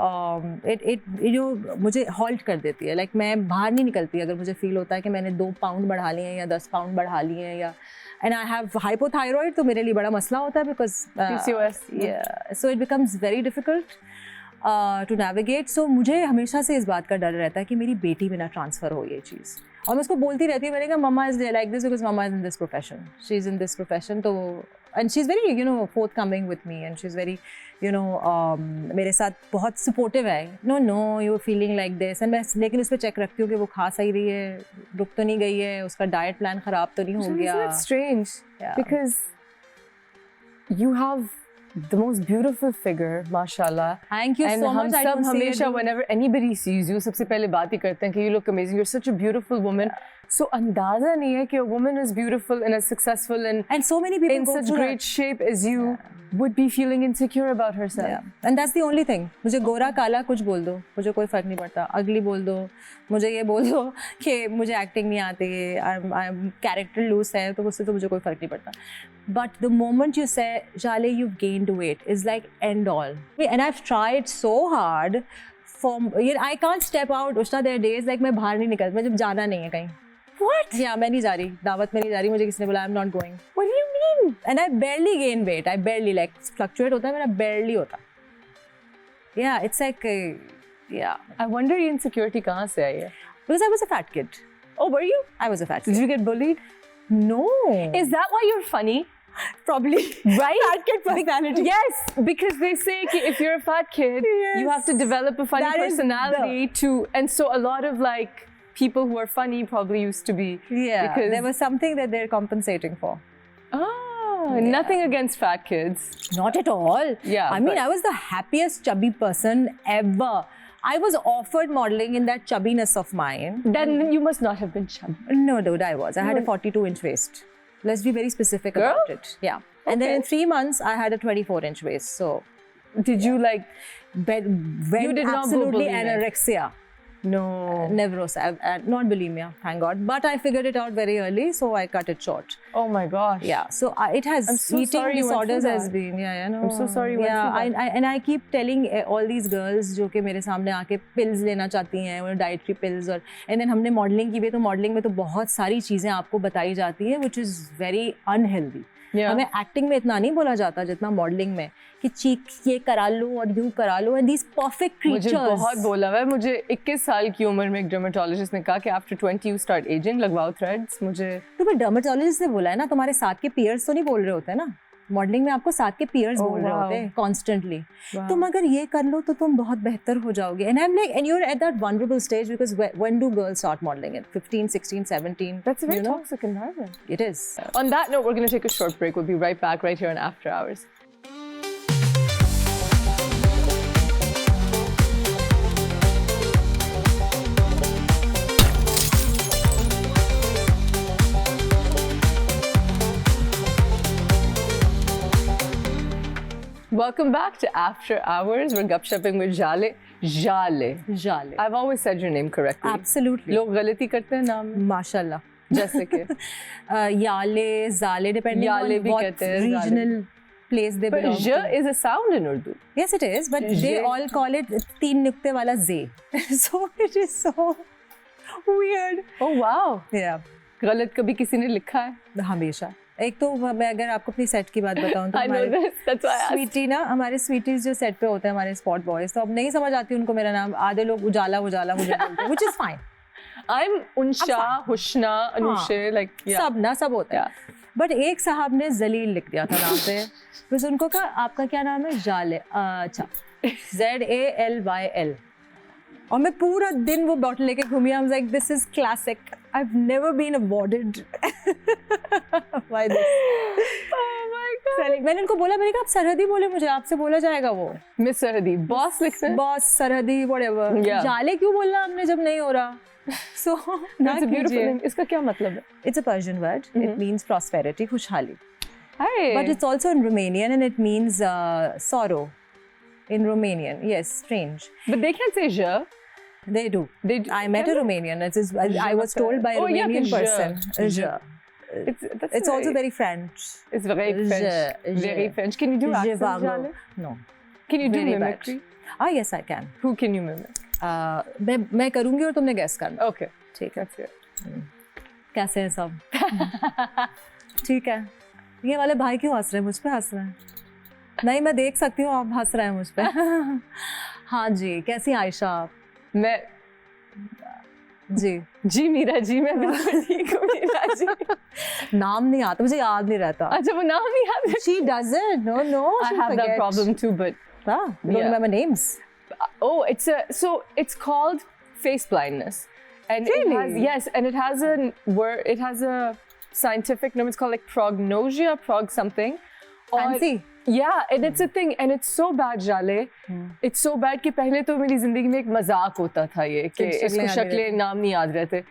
मुझे halt कर देती है. मैं बाहर नहीं निकलती अगर मुझे feel होता है कि मैंने 2 pound बढ़ा लिए हैं या 10 pound बढ़ा लिए हैं या. And I have hypothyroid, तो मेरे लिए बड़ा मसला होता है because PCOS. So it becomes very difficult to navigate. So मुझे हमेशा से इस बात का डर रहता है कि मेरी बेटी में ना ट्रांसफ़र हो ये चीज़. और मैं उसको बोलती रहती हूँ, मैंने कहा mamma is like this because mamma is in this profession, she is in this profession. तो and she is very forthcoming with me and she is very मेरे साथ बहुत सपोर्टिव है. No you feeling like this and मैं लेकिन उस पर check रखती हूँ कि वो खा सही रही है, रुक तो नहीं गई है, उसका डाइट प्लान ख़राब तो नहीं हो गया. It's strange because you have the most beautiful figure, mashallah. Thank you so much. And हम हमेशा whenever anybody sees you, सबसे पहले बात ही करते हैं कि you look amazing. You're such a beautiful woman. So अंदाज़ा नहीं है कि a woman is beautiful and as successful and so many people in such great shape as you would be feeling insecure about herself. Yeah. And that's the only thing. मुझे गोरा काला कुछ बोल दो, मुझे कोई फ़र्क नहीं पड़ता. अगली बोल दो, मुझे ये बोल दो कि मुझे एक्टिंग नहीं आती है, I'm कैरेक्टर लूज है, तो उससे तो मुझे कोई फ़र्क नहीं पड़ता. But the moment you say, Shale, you've gained weight, is like end all. And I've tried so hard I can't step out. Ushna, there are days like मैं बाहर नहीं निकलती, मैं जब जाना नहीं है कहीं. What? Yeah, मैं नहीं जा रही, दावत में नहीं जा रही, मुझे किसी ने बोला I'm not going. What do you mean? And I barely gain weight. I barely like fluctuate होता है मेरा, barely होता. Yeah, it's like yeah. I wonder ये insecurity कहाँ से आई है? Because I was a fat kid. Oh, were you? I was a fat Did kid. you get bullied? No. Is that why you're funny? Probably. Right? Fat kid personality. Yes, because they say कि if you're a fat kid, you have to develop a funny That is personality to, and so a lot of like people who are funny probably used to be. Yeah. Because There was something that they're compensating for. Nothing against fat kids. Not at all. Yeah, I mean, but- I was the happiest chubby person ever. I was offered modeling in that chubbiness of mine. Then you must not have been chubby. No, dude, I was. I had a 42-inch waist. Let's be very specific Girl? about it. Yeah. And then Okay. in 3 months, I had a 24-inch waist. So, Did you like? went did not go absolutely bulimic. anorexia. No. Never, not bulimia, thank God. But I figured it out very early, so I cut it short. Oh my gosh. Yeah, so it has I'm so eating sorry you went through disorders has that. been. Yeah, I know. I'm so sorry you went yeah, through that. and I keep telling all these girls जो कि मेरे सामने आके pills लेना चाहती हैं, वो dietary pills और and then हमने modeling की भी तो modeling में तो बहुत सारी चीजें आपको बताई जाती हैं, which is very unhealthy. Yeah. हमें एक्टिंग में इतना नहीं बोला जाता जितना मॉडलिंग में कि चीक ये करा लो और यूं करा लो एंड दीज परफेक्ट क्रीचर्स. मुझे बहुत बोला हुआ है. मुझे 21 साल की उम्र में एक डर्मेटोलॉजिस्ट ने कहा कि आफ्टर 20 यू स्टार्ट एजिंग, लगवाओ थ्रेड्स. मुझे तो फिर डर्मेटोलॉजिस्ट ने बोला है ना, तुम्हारे साथ के पीयर्स तो नहीं बोल रहे होते हैं ना, मॉडलिंग में आपको साथ के पीयर्स बोल रहे होते हैं कॉन्स्टेंटली. तुम अगर ये कर लो तो तुम बहुत बेहतर हो जाओगे. And I am like, and you are at that vulnerable stage because when do girls start modelling at 15, 16, 17? That's a very you know? toxic environment. It is. On that note, we're going to take a short break. We'll be right back right here on After Hours. Welcome back to After Hours. We're gupshupping with Jale. Jale. Jale. I've always said your name correctly. Absolutely. लोग गलती करते हैं नाम में. माशाल्लाह. जैसे कि Yale, जाले, depending याले on भी what कहते हैं, जाले. regional place they But belong j to. is a sound in Urdu. Yes, it is, but they J. all call it तीन नुक्ते वाला Z. So it is so weird. Oh wow. Yeah. गलत कभी किसी ने लिखा है? हमेशा. एक तो मैं अगर आपको अपनी सेट की बात बताऊं तो I know हमारे this. That's why I asked. Sweety ना, हमारे स्वीटीज जो सेट पे होते हैं हमारे स्पॉट बॉयज, तो अब नहीं समझ आती उनको मेरा नाम. आधे लोग उजाला उजाला मुझे बोलते हैं, which is fine. I'm Unsha, Hushna, Anushe, like yeah. सब ना सब होता है. बट एक साहब ने जलील लिख दिया था नाम पे. फिर उनको कहा आपका क्या नाम है? जाले. अच्छा, ZALYL. और मैं पूरा दिन वो बॉटल लेके घूमी. I was like this is classic. I have never been awarded by this. Oh my god. मैंने उनको बोला, मैंने कहा आप सरहदी बोले, मुझे आपसे बोला जाएगा वो Miss Sarhadi. Boss लिखते हैं? बॉस सरहदी व्हाटएवर. Yeah. जाले क्यों बोलना हमने जब नहीं हो रहा? So That's a beautiful name. इसका क्या मतलब है? It's a Persian word. It means prosperity, खुशहाली. Hey. But it's also in Romanian and it means sorrow in Romanian. Yes, strange. But they can't say je. They do. They do. I met a Romanian. I was told by a Oh, yeah, Romanian je. person. Je. Je. That's It's also very French. It's very French. Je. Very French. Can you do Je accent, vago. Jale? No. Can you do Very bad. mimicry? Ah, yes, I can. Who can you mimic? मैं करूँगी और तुमने guess करना. Okay. ठीक है. That's it. कैसे हैं सब? ठीक है. ये वाले भाई क्यों हंस रहे हैं? मुझ पे हंस रहे हैं? नहीं, मैं देख सकती हूँ आप हंस रहे हैं मुझ पे. हाँ जी, कैसी आयशा आप? मैं जी मीरा जी, मैं बिल्कुल ठीक हूँ मीरा जी. नाम नहीं आता, मुझे याद नहीं रहता. अच्छा, वो नाम नहीं याद है. She doesn't. No. I she have that forgets. problem too, but Ah, you don't Yeah. remember names. oh, it's called face blindness, and Really? and it has a word. It has a scientific name. It's called like prognosia, prog something. Fancy. Yeah, and it's a thing, and it's so bad, Jale. It's so bad कि पहले तो मेरी जिंदगी में एक मजाक होता था ये कि इसको शक्लें नाम नहीं याद रहते.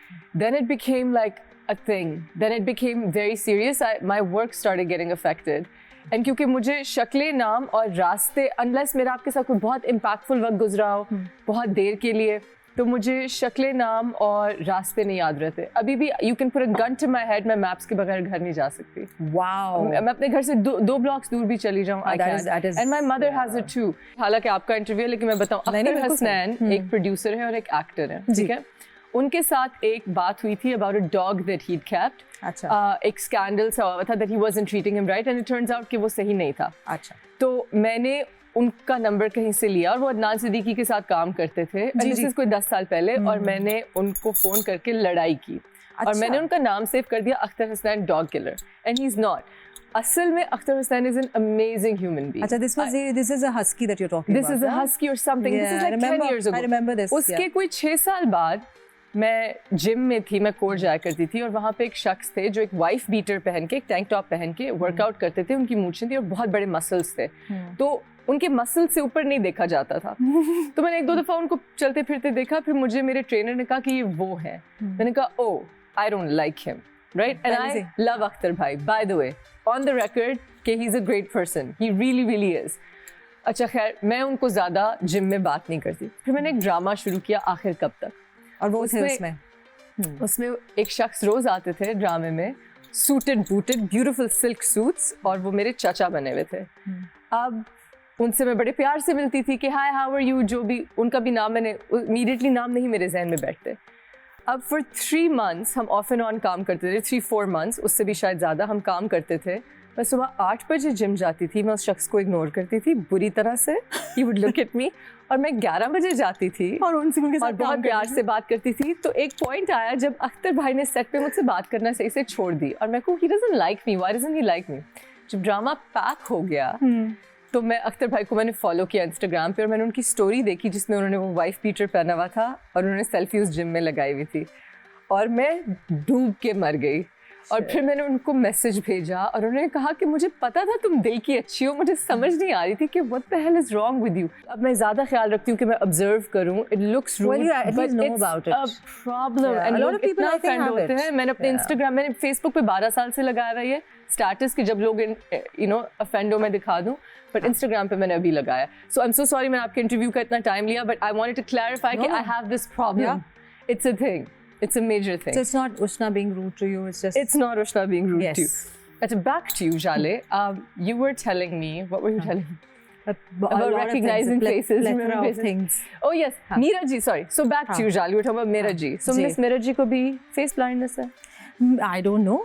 Then it became like a thing. Then it became very serious. My work started getting affected. And क्योंकि मुझे शक्लें नाम और रास्ते, unless मेरा आपके साथ कोई बहुत impactful वक्त गुजरा हो बहुत देर के लिए, तो मुझे शक्लें नाम और रास्ते नहीं याद रहते. अभी भी you can put a gun to my head, मैं मैप्स के बगैर घर नहीं जा सकती. Wow. मैं अपने घर से दो ब्लॉक्स दूर भी चली जाऊँ. I that can't. is- And my mother has it too. हालांकि आपका इंटरव्यू, लेकिन मैं बताऊँ, नहीं, अख्तर बिल्कुल हसनैन एक प्रोड्यूसर है और एक एक्टर है, ठीक है. उनके साथ एक बात हुई थी about a dog that he'd kept. अच्छा एक स्कैंडल सा हुआ था that he wasn't treating him right and it turns out कि वो सही नहीं था. अच्छा तो मैंने उनका नंबर कहीं से लिया और वो अदनान सिद्दीकी के साथ काम करते थे. जी. कोई 10 साल पहले और मैंने उनको फ़ोन करके लड़ाई की. और मैंने उनका नाम सेव कर दिया Akhtar Hasnain dog killer and he is not. असल में Akhtar Hasnain is an amazing human being. अच्छा this is a husky that you're talking This about. is a husky or something. This is like 10 years ago. I remember this. उसके कोई 6 साल बाद मैं gym में थी, मैं कोर्ट जाया करती थी और वहाँ पे एक शख्स थे जो एक वाइफ बीटर पहन के, एक टैंक टॉप पहन के वर्कआउट करते थे. उनकी मूंछें थी और बहुत बड़े मसल्स थे. तो उनके मसल से ऊपर नहीं देखा जाता था. तो मैंने 1-2 दफ़ा उनको चलते फिरते देखा. फिर मुझे मेरे ट्रेनर ने कहा कि ये वो है. मैंने कहा oh I don't like him, right? And I love Akhtar भाई, by the way, on the record कि he is a great person. He really really is. अच्छा खैर, मैं उनको ज़्यादा जिम में बात नहीं करती. फिर मैंने एक ड्रामा शुरू किया आखिर कब तक. और वो थे उसमें एक शख्स रोज़ आते थे ड्रामे में, suited booted beautiful silk suits, और वो मेरे चाचा बने हुए थे. अब उनसे मैं बड़े प्यार से मिलती थी कि हाय हाउ आर यू, जो भी उनका भी नाम, मैंने इमीडिएटली नाम नहीं मेरे जहन में बैठते. अब फॉर 3 months हम ऑफ एंड ऑन काम करते थे. 3-4 months, उससे भी शायद ज़्यादा हम काम करते थे. मैं सुबह 8 बजे जिम जाती थी. मैं उस शख्स को इग्नोर करती थी बुरी तरह से. He would look at me. और मैं 11 बजे जाती थी और उनके साथ बहुत प्यार से बात करती थी. तो एक पॉइंट आया जब अख्तर भाई ने सेट पे मुझसे बात करना सही से छोड़ दी. और मैं को he doesn't like me, why doesn't he like me. जब ड्रामा पैक हो गया तो मैं अख्तर भाई को मैंने फॉलो किया इंस्टाग्राम पे और मैंने उनकी स्टोरी देखी जिसमें उन्होंने वो वाइफ बीटर पहना हुआ था और उन्होंने सेल्फी उस जिम में लगाई हुई थी. और मैं डूब के मर गई. और फिर मैंने उनको मैसेज भेजा और उन्होंने कहा कि मुझे पता था तुम दिल की अच्छी हो, मुझे समझ नहीं आ रही थी कि what the hell is wrong with you. अब मैं ज़्यादा ख्याल रखती हूँ कि मैं ऑब्जर्व करूँ. It looks rude but it's a problem and लोग इतना ऑफेंड होते हैं. मैंने अपने इंस्टाग्राम, मैंने फेसबुक पे 12 साल से लगाया हुआ है स्टेटस कि जब लोग यू नो ऑफेंड हो मैं दिखा दूँ. बट इंस्टाग्राम पे मैंने अभी लगाया. सो आई एम सो सॉरी मैंने आपके इंटरव्यू का इतना टाइम लिया, but I wanted to clarify कि I have this problem. It's a thing. It's a major thing. So it's not Ushna being rude to you. It's not Ushna being rude yes. to you. But back to you, Jale. You were telling me, what were you telling me? About recognizing faces, remembering things. Oh yes, Meera ji. Sorry. So back to you, Jale. We were talking about Meera ji. So Miss Meera ji ko bhi face blindness hai? I don't know.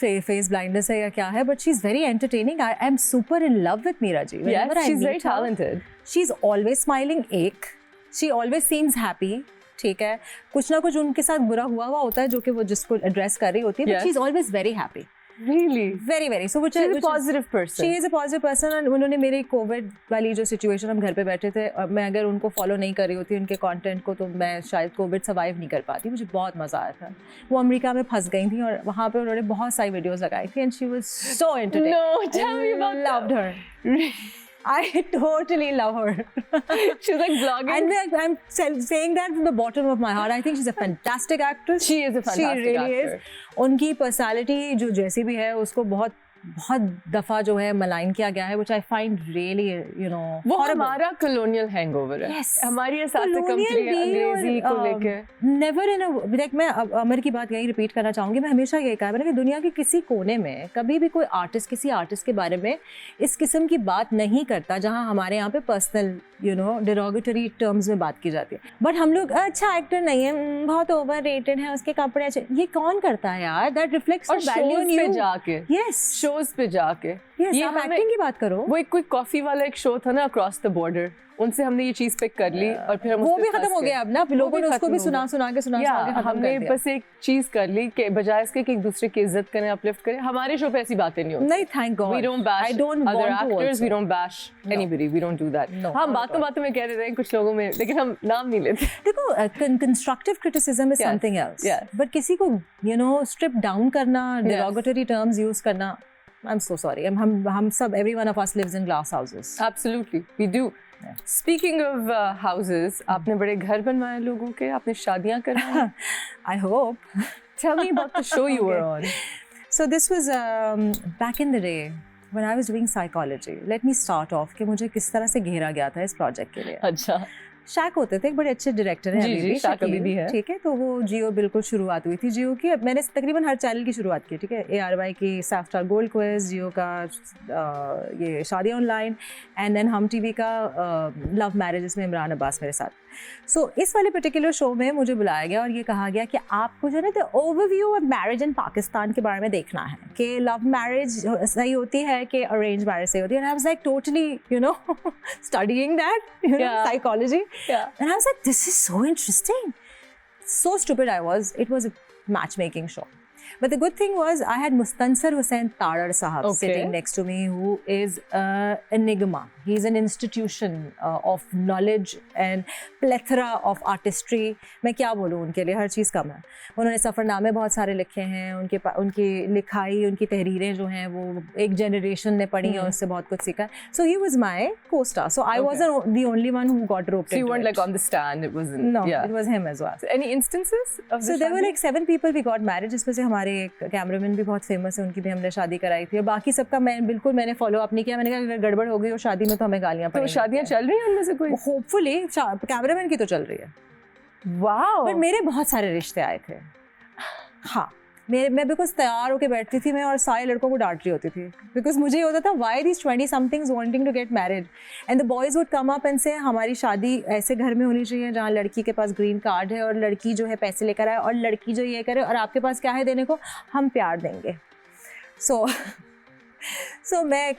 Face blindness hai ya kya hai? But she's very entertaining. I am super in love with Meera ji. Yes, she's very talented. She's always smiling. She always seems happy. ठीक है, कुछ ना कुछ उनके साथ बुरा हुआ होता है जो कि वो जिसको एड्रेस कर रही होती है. But she is always very happy. Really? Very. So which is a positive person. She is a positive person. and उन्होंने मेरी कोविड वाली जो सिचुएशन, हम घर पे बैठे थे, मैं अगर उनको फॉलो नहीं कर रही होती उनके कंटेंट को, तो मैं शायद कोविड सर्वाइव नहीं कर पाती. मुझे बहुत मज़ा आया था. वो अमेरिका में फंस गई थी और वहाँ पे उन्होंने बहुत सारी वीडियोस लगाई थी and she was so entertaining. No, tell me about that. Loved her. I totally love her. She's like vlogging. And I'm saying that from the bottom of my heart. I think she's a fantastic actress. She is a fantastic She really actor. is. उनकी personality जो जैसी भी है उसको बहुत दफ़ा जो है मलाइन किया गया है, which I find really, you know, वो horrible. हमारा colonial hangover है. Yes. हमारी एहसास कंपनी अंग्रेजी को लेके. Never in a like, मैं अमर की बात यही रिपीट करना चाहूँगी. मैं हमेशा यही कहा मैंने कि दुनिया के किसी कोने में कभी भी कोई आर्टिस्ट किसी आर्टिस्ट के बारे में इस किस्म की बात नहीं करता जहाँ हमारे यहाँ पे personal you know derogatory terms में बात की जाती है. बट हम लोग अच्छा एक्टर नहीं है, बहुत ओवर रेटेड है, उसके कपड़े अच्छे, ये कौन करता है यार? That reflects the value in you. जाके यस, शोज पे जाके. ये हम एक्टिंग की बात करो. वो एक कोई कॉफी वाला एक शो था ना, अक्रॉस द बॉर्डर, उनसे हमने ये चीज पिक कर ली और फिर हम वो भी खत्म हो गया. अब ना लोगों ने उसको भी सुना के हमने बस एक चीज कर ली कि बजाय इसके कि एक दूसरे की इज्जत करें, अपलिफ्ट करें. हमारे शो पे ऐसी बातें नहीं होती. नहीं, thank God. We don't bash other actors, we don't bash anybody, we don't do that. हम बातों में कह देते हैं कुछ लोगों में, लेकिन हम नाम नहीं लेते. देखो, constructive criticism is something else, but किसी को यू नो स्ट्रिप डाउन करना, डिरोगेटरी टर्म्स यूज करना, I'm so sorry. हम सब, every one of us lives in glass houses. Absolutely, we do. Yeah. Speaking of houses, आपने बड़े घर बनवाए लोगों के, आपने शादियाँ कराई. I hope. Tell me about the show you were on. So this was back in the day when I was doing psychology. Let me start off कि मुझे किस तरह से घेरा गया था इस प्रोजेक्ट के लिए. अच्छा. शैक होते थे, एक बड़े अच्छे डायरेक्टर हैं अभी भी, शैक अभी भी है. ठीक है, तो वो जियो बिल्कुल शुरुआत हुई थी जियो की. मैंने तकरीबन हर चैनल की शुरुआत की. ठीक है, ARY की साफ स्टार गोल्ड क्विज, जियो का ये शादी ऑनलाइन, एंड देन हम टीवी का लव मैरिजेस में इमरान अब्बास मेरे साथ. सो इस वाले पर्टिकुलर शो में मुझे बुलाया गया और ये कहा गया कि आपको जो है ना the overview of marriage in Pakistan के बारे में देखना है कि लव मैरिज सही होती है कि अरेंज मैरिज सही होती है. And I was like totally you know studying that you know psychology and I was like this is so interesting. So stupid I was. It was a matchmaking show. But the good thing was I had Mustansir Hussain Tadar Sahab sitting next to me, who is an enigma. He's an institution of knowledge and plethora of artistry. मैं क्या बोलूँ उनके लिए, हर चीज़ कम है. उन्होंने सफ़रनामे बहुत सारे लिखे हैं. उनकी लिखाई, उनकी तहरीरें जो हैं वो एक जनरेशन ने पढ़ी हैं, उससे बहुत कुछ सीखा. So he was my co-star. So I wasn't the only one who got roped into it. So you weren't like on the stand. It wasn't. No, it was him as well. So any instances of So there were like 7 people we got married. जिसमें से हमारे एक cameraman भी बहुत famous है, उनकी भी हमने शादी कराई थी. और बाकी सबका मैंने फॉलो अप नहीं किया. मैंने कहा अगर गड़बड़ हो गई और शादी में तो हमें गालियाँ पड़ेंगी. तो शादियाँ चल रही हैं उनमें से कोई? होपफुली कैमरामैन की तो चल रही है. वाओ. बट मेरे बहुत सारे रिश्ते आए थे. हाँ, मैं बिकॉज तैयार होकर बैठती थी मैं और सारे लड़कों को डांट रही होती थी. बिकॉज मुझे ये होता था why these 20 somethings wanting to get married and the boys would come up and say हमारी शादी ऐसे घर में होनी चाहिए जहाँ लड़की के पास ग्रीन कार्ड है और लड़की जो है पैसे लेकर आए और लड़की जो ये करे और आपके पास क्या है देने को, हम प्यार देंगे. सो मैं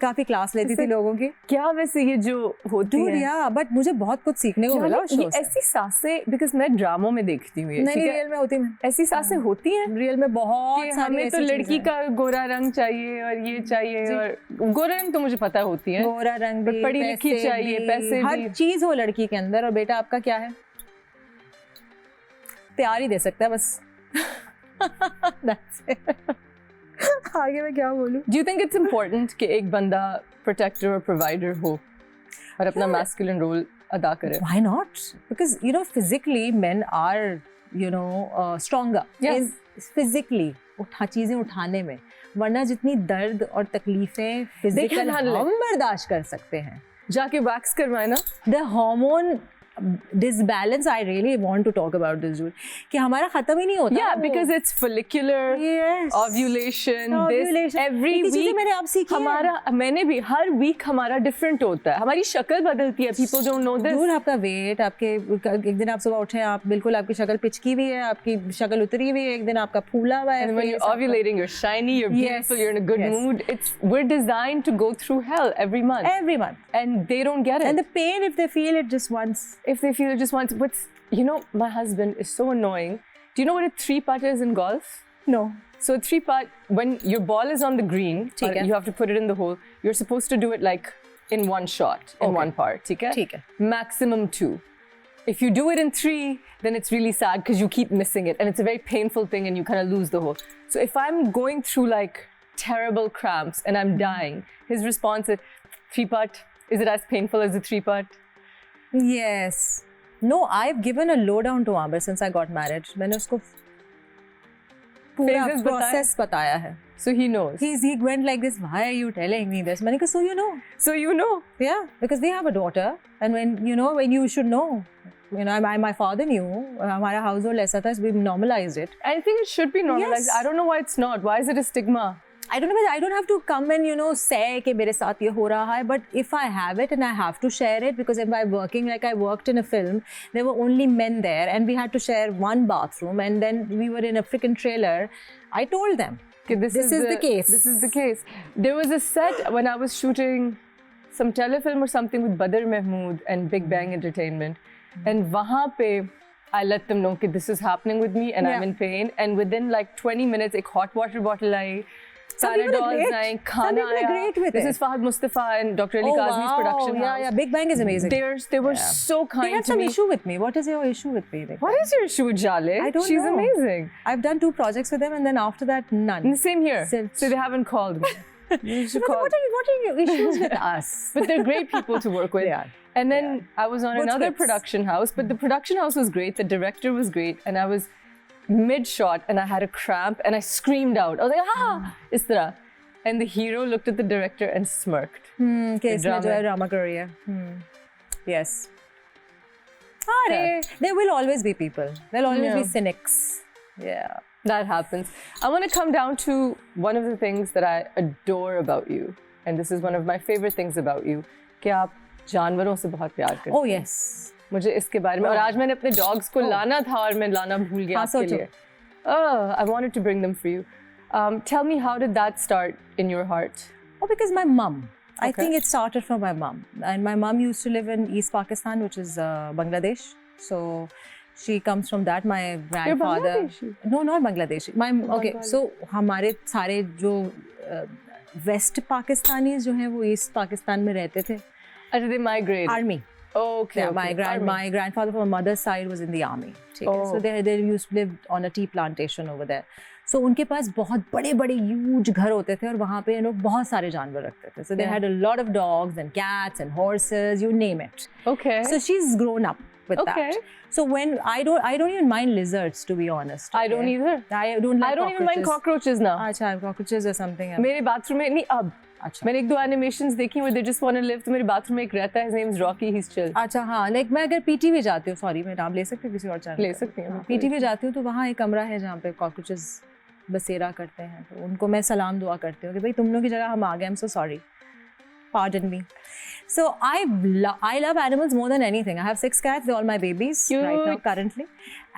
काफ़ी क्लास लेती थी लोगों की. क्या वैसे ये जो होती है या बट मुझे बहुत कुछ सीखने को मिला. ये ऐसी सासें, बिकॉज मैं ड्रामों में देखती हूँ. नहीं रियल में होती है. ऐसी सासें होती हैं रियल में बहुत सारी. हमें तो लड़की का गोरा रंग चाहिए और ये चाहिए और गोरा रंग तो मुझे पता होती है. गोरा रंग भी, पढ़ी लिखी चाहिए, पैसे भी, हर चीज हो लड़की के अंदर. और बेटा आपका क्या है? प्यार ही दे सकता है बस. That's it. आगे मैं क्या बोलूं? Do you think it's important कि एक बंदा protector और provider हो और अपना masculine role अदा करे? Why not? Because you know physically men are stronger. Yes. Physically चीजें उठाने में, वरना जितनी दर्द और तकलीफें फिजिकल हम बर्दाश्त कर सकते हैं. जाके वैक्स करवाए ना. The hormone disbalance, I really want to talk about this, Jude, कि हमारा खत्म ही नहीं होता. Yeah, because it's follicular, yes, ovulation, this every week. मैंने आप सीखी है. मैंने भी हर week हमारा different होता है. हमारी शक्ल बदलती है. People don't know this. Jude, आपका weight, आपके एक दिन आप सुबह उठे आप बिल्कुल आपकी शक्ल पिचकी हुई है, आपकी शक्ल उतरी हुई है, एक दिन आपका फूला हुआ है. And when you're ovulating, you're shiny, you're beautiful, you're in a good mood. We're designed to go through hell every month. Every month. And they don't get it. And the pain, if they feel it just once. If they feel it just once. But you know, my husband is so annoying. Do you know what a 3-putt is in golf? No. So a 3-putt, when your ball is on the green, you have to put it in the hole. You're supposed to do it like in one shot, in one part. Okay? Maximum 2. If you do it in 3, then it's really sad because you keep missing it. And it's a very painful thing and you kind of lose the hole. So if I'm going through like terrible cramps and I'm dying, his response is, 3-putt, is it as painful as a 3-putt? Yes. No, I've given a lowdown to Amber since I got married. मैंने उसको पूरा process बताया है. So he knows. He went like this. Why are you telling me this? मैंने कहा so you know. So you know. Yeah, because we have a daughter, and when you should know. My father knew. हमारा household ऐसा था, we normalized it. I think it should be normalized. Yes. I don't know why it's not. Why is it a stigma? I don't know, I don't have to come and say कि मेरे साथ ये हो रहा है, but if I have it and I have to share it, because if I'm working like I worked in a film, there were only men there and we had to share one bathroom, and then we were in a freaking trailer. I told them this is the case. This is the case. There was a set when I was shooting some telefilm or something with Badr Mahmood and Big Bang Entertainment, and wahan pe I let them know that this is happening with me and I'm in pain, and within like 20 minutes a hot water bottle I. Panadols आए, खाना आया. This is Fahad Mustafa and Dr. Ali Kazmi's production house. Yeah, Big Bang is amazing. They were so kind to me. They had some issue with me. What is your issue with me? What is your issue with Jale? I don't know. She's amazing. I've done 2 projects with them, and then after that, none. Same here. So they haven't called me. What are your issues with us? But they're great people to work with. They are. And then I was on another production house, but the production house was great. The director was great, and I was mid-shot, and I had a cramp, and I screamed out. I was like, ah, is tarah. And the hero looked at the director and smirked. Drama career. Yes. There will always be people. There'll always be cynics. Yeah, that happens. I want to come down to one of the things that I adore about you. And this is one of my favorite things about you. कि आप जानवरों से बहुत प्यार करती Oh हूँ। yes. मुझे इसके बारे में और आज मैंने अपने डॉग्स को लाना था और मैं लाना भूल गया हाँ, आपके लिए। I wanted to bring them for you. Tell me, how did that start in your heart? Oh, because my mum. I Okay. think it started from my mum. And my mum used to live in East Pakistan, which is Bangladesh. So she comes from that. My grandfather. Bangladeshi? No, not Bangladeshi. Okay, Bengali. so हमारे सारे जो waste Pakistanis जो हैं वो east Pakistan में रहते थे. अच्छा, they migrated. Army. Okay. Yeah, okay. Army. my grandfather from my mother's side was in the army. ठीक है? So they used to live on a tea plantation over there. So उनके पास बहुत बड़े-बड़े huge घर होते थे और वहाँ पे लोग बहुत सारे जानवर रखते थे. So they had a lot of dogs and cats and horses, you name it. Okay. So she's grown up with Okay. that. So when I don't even mind lizards, to be honest. I don't either. I don't like I don't even mind cockroaches now. अच्छा, cockroaches or something. मेरे bathroom में नहीं अब. अच्छा. मैंने एक दो animations देखी where they just want to live. तो मेरे बाथरूम में एक रहता है, his name is Rocky, he's chill. अच्छा हाँ, लाइक मैं अगर पीटी भी जाती हूँ, सॉरी मैं नाम ले सकती हूँ किसी और चैनल ले सकती हूँ, पीटी भी जाती हूँ तो वहाँ एक कमरा है जहाँ पे कॉकरोचेस बसेरा करते हैं, तो उनको मैं सलाम दुआ करती हूँ कि भाई तुम लोग की जगह हम आ गए, I am so sorry, pardon me. So I love animals more than anything. I have 6 cats, they're all my babies right now currently,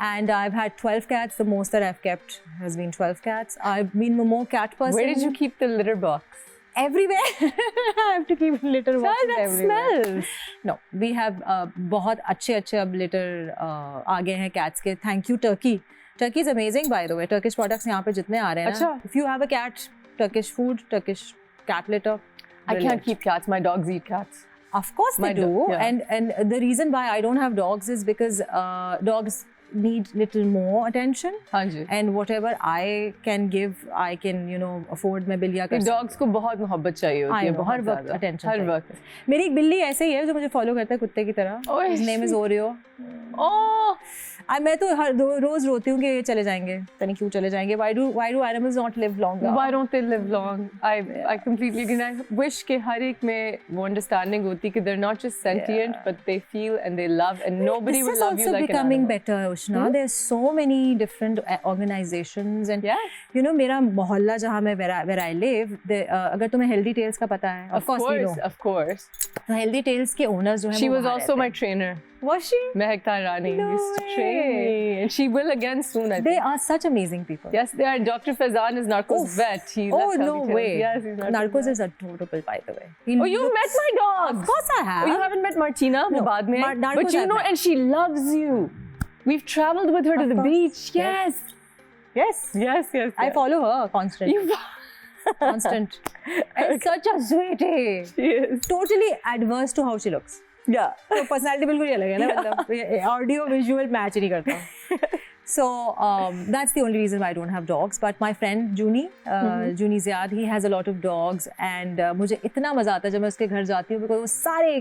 and I've had 12 cats. The most that I've kept has been 12 cats. I've been a more cat person. Where did you keep the litter box? Everywhere. I have to keep litter boxes that everywhere. smells. No, we have बहुत अच्छे अब litter आ गए हैं cats के. Thank you Turkey. Turkey is amazing by the way. Turkish products यहाँ पे जितने आ रहे हैं ना. If you have a cat, Turkish food, Turkish cat litter. I can't keep cats. My dogs eat cats. Of course they do. Yeah. And the reason why I don't have dogs is because dogs need little more attention. हाँ जी. And whatever I can give, I can afford मैं बिल्लियाँ कर dogs को बहुत मोहब्बत चाहिए होती है, बहुत हर वक्त ज़्यादा. attention हर चाहिए. वक्त. मेरी एक बिल्ली ऐसे ही है जो मुझे फॉलो करता है कुत्ते की तरह. His name is Oreo. Oh, मैं तो रोज रोती हूँ कि ये चले जाएंगे, पता नहीं क्यों चले जाएंगे. Why do animals not live longer? why don't they live long? I completely agree. I wish कि हर एक में वो understanding होती कि they're not just sentient, but they feel and they love, and nobody will love you like an animal. This is also becoming better, Ushna. There's so many different organizations and मेरा मोहल्ला जहाँ मैं where I live, अगर तुम्हें Healthy Tales का पता है, of course we know. Of course. तो Healthy Tales के owners जो हैं She was also my trainer. Was she? Mehak Tarani used to train me, and she will again soon. I think. They are such amazing people. Yes, they are. Dr. Faizan is Narcos vet. He Oh loves no Healthy Tales. way! Yes, he's Narcos is adorable, by the way. Oh, you've met my dogs. Of course I have. Oh, you haven't met Martina? No, बाद में. Narcos But you know, and she loves you. We've traveled with her to the beach. Yes. Yes. I follow her constantly. Constant. And such a sweetie. She is. Totally adverse to how she looks. Yeah. तो personality बिल्कुल ही अलग है ना, मतलब audio visual match नहीं करता. So that's the only reason why I don't have dogs. But my friend Juni Ziad, he has a lot of dogs, and मुझे इतना मजा आता है जब मैं उसके घर जाती हूँ, because वो सारे,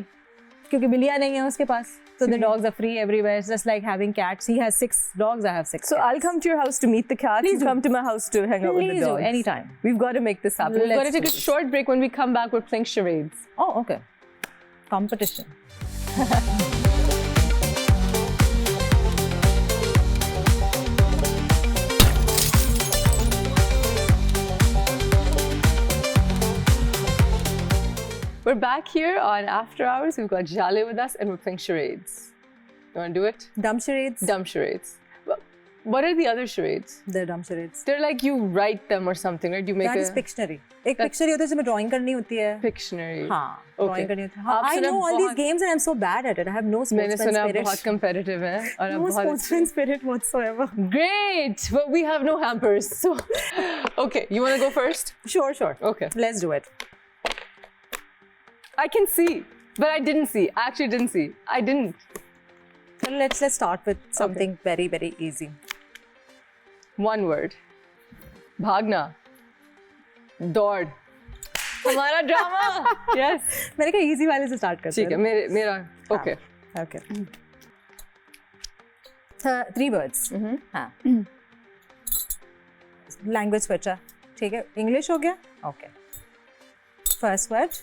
क्योंकि बिल्लियाँ नहीं है उसके पास, so the dogs are free everywhere. It's just like having cats. He has 6 dogs. I have 6. So I'll come to your house to meet the cats. Please you come to my house to hang out with the Please dogs. do, anytime. We've got to make this happen. We've got to take a short break. When we come back, we're playing charades. Oh, okay. Competition. We're back here on After Hours. We've got Jale with us and we're playing charades. You want to do it? Dumb charades. Dumb charades. What are the other charades? They're dumb charades. They're like you write them or something, right? You make That is Pictionary. एक Pictionary होता है जिसमें drawing करनी होती है. Pictionary. हाँ, Okay. drawing करनी होती है. हाँ, I know all these games and I'm so bad at it. I have no मैंने sportsman सुना आप spirit. बहुत competitive हैं और आप No बहुत sportsman spirit whatsoever. Great, but we have no hampers. So, okay, you want to go first? Sure. Okay. Let's do it. I can see, but I didn't see. I actually didn't see. I didn't. So let's start with something very, very easy. One word. भागना. दौड़. हमारा drama. Yes. मैंने कहा easy वाले से start करते हैं. ठीक है, मेरा. Okay. Okay. 3 words. हाँ. Language switcher. ठीक है. English हो गया? Okay. First word.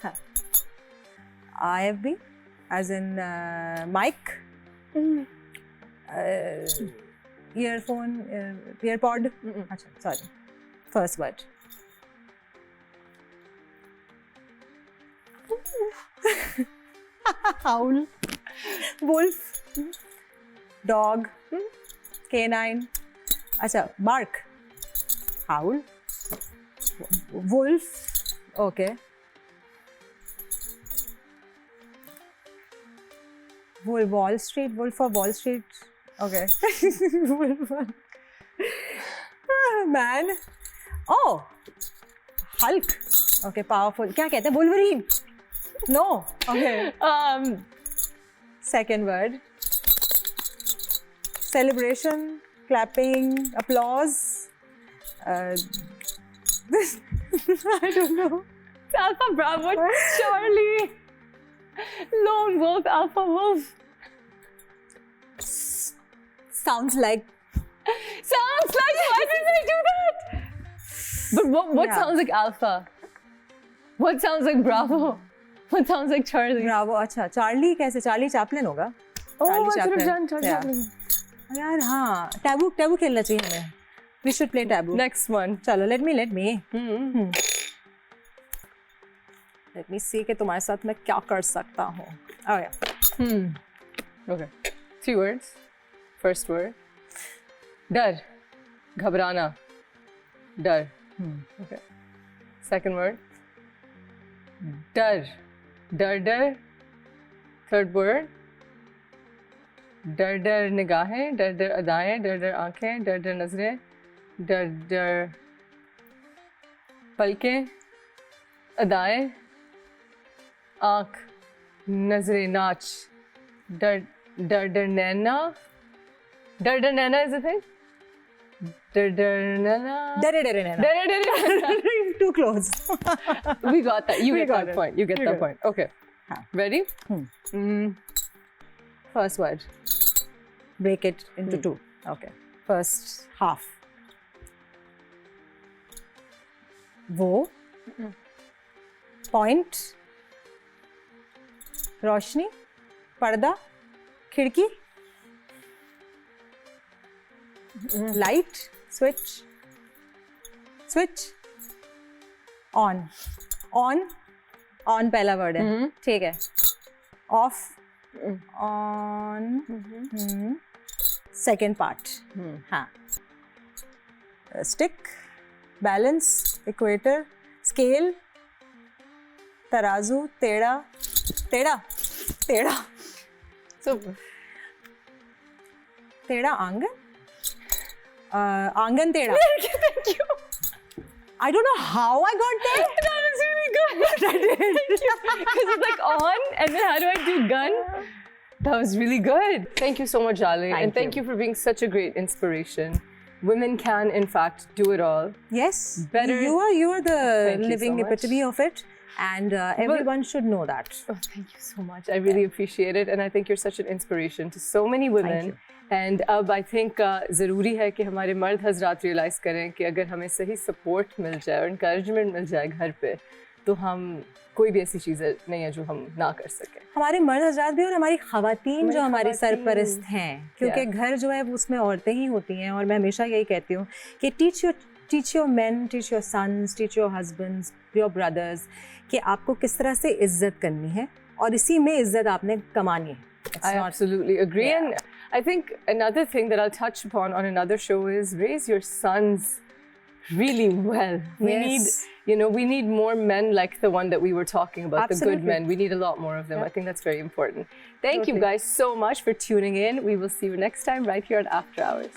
हाँ. IFB, as in mic. Earphone, earpod. अच्छा, sorry. First word. Howl. Wolf. Dog. Canine. अच्छा, bark. Howl. Wolf. Okay. Wall Street. Wolf of Wall Street. Okay. Man. Oh. Hulk. Okay, powerful. क्या कहते हैं? Wolverine. No. Okay. Second word. Celebration, clapping, applause. I don't know. Alpha Bravo Charlie. Lone Wolf, Alpha Wolf. Sounds like. Sounds like. Why did I do that? But what Yeah. sounds like Alpha? What sounds like Bravo? What sounds like Charlie? Bravo. अच्छा, Charlie कैसे? Charlie Chaplin होगा? Oh, Charlie I should have Chaplin. done Charlie Yeah. Chaplin. यार हाँ, taboo खेलना चाहिए हमें. We should play taboo. Next one. चलो, let me. Mm-hmm. Let me see कि तुम्हारे साथ मैं क्या कर सकता हूँ. Oh yeah. Okay. 3 words. First word. Dar. Ghabrana. Dar. Okay. Second word. Dar. Dar. Third word. Dar निगाहें, dar अदाएं, dar आंखें, dar नजरें, dar पलकें, अदाएं, आँख, नजरें, नाच, dar Naina. Dar nana is a thing? Dar nana. Dare. Too close. We got that. You We get got that it. point. You get We that got point. Okay. हाँ. Ready? First word. Break it into two. Okay. First half. वो. Point. रोशनी. पर्दा. खिड़की. Light. Switch. On. On पहला word है. ठीक है. Off. On. Second part. हाँ. Stick. Balance. Equator. Scale. तराजू. टेढ़ा. So, टेढ़ा आंगन. आंगन टेढ़ा. thank you. I don't know how I got there. That was really good. I did. Because it's like on, and then how do I do gun? That was really good. Thank you so much, Ali. And thank you for being such a great inspiration. Women can, in fact, do it all. Yes. Better- You are the Thank you living so much. epitome of it, and everyone should know that. Oh, thank you so much. I really appreciate it. And I think you're such an inspiration to so many women. you. And अब I think ज़रूरी है कि हमारे मर्द हजरात realize करें कि अगर हमें सही support मिल जाए और encouragement मिल जाए घर पे, तो हम कोई भी ऐसी चीज़ें नहीं है जो हम ना कर सकें. हमारे मर्द हजरात भी और हमारी खवातीन जो हमारी ख़वातीन। सरपरस्त हैं, क्योंकि घर जो है वो उसमें औरतें ही होती हैं. और मैं हमेशा यही कहती हूँ कि teach your men, teach your sons, teach your husbands, your brothers, कि आपको किस तरह से इज्जत करनी है और इसी में इज्जत आपने कमानी है. I absolutely agree. Yeah. And I think another thing that I'll touch upon on another show is raise your sons really well. Yes. We need more men like the one that we were talking about, the good Absolutely. men. We need a lot more of them. Yeah. I think that's very important. Thank you Totally. guys so much for tuning in. We will see you next time right here at After Hours.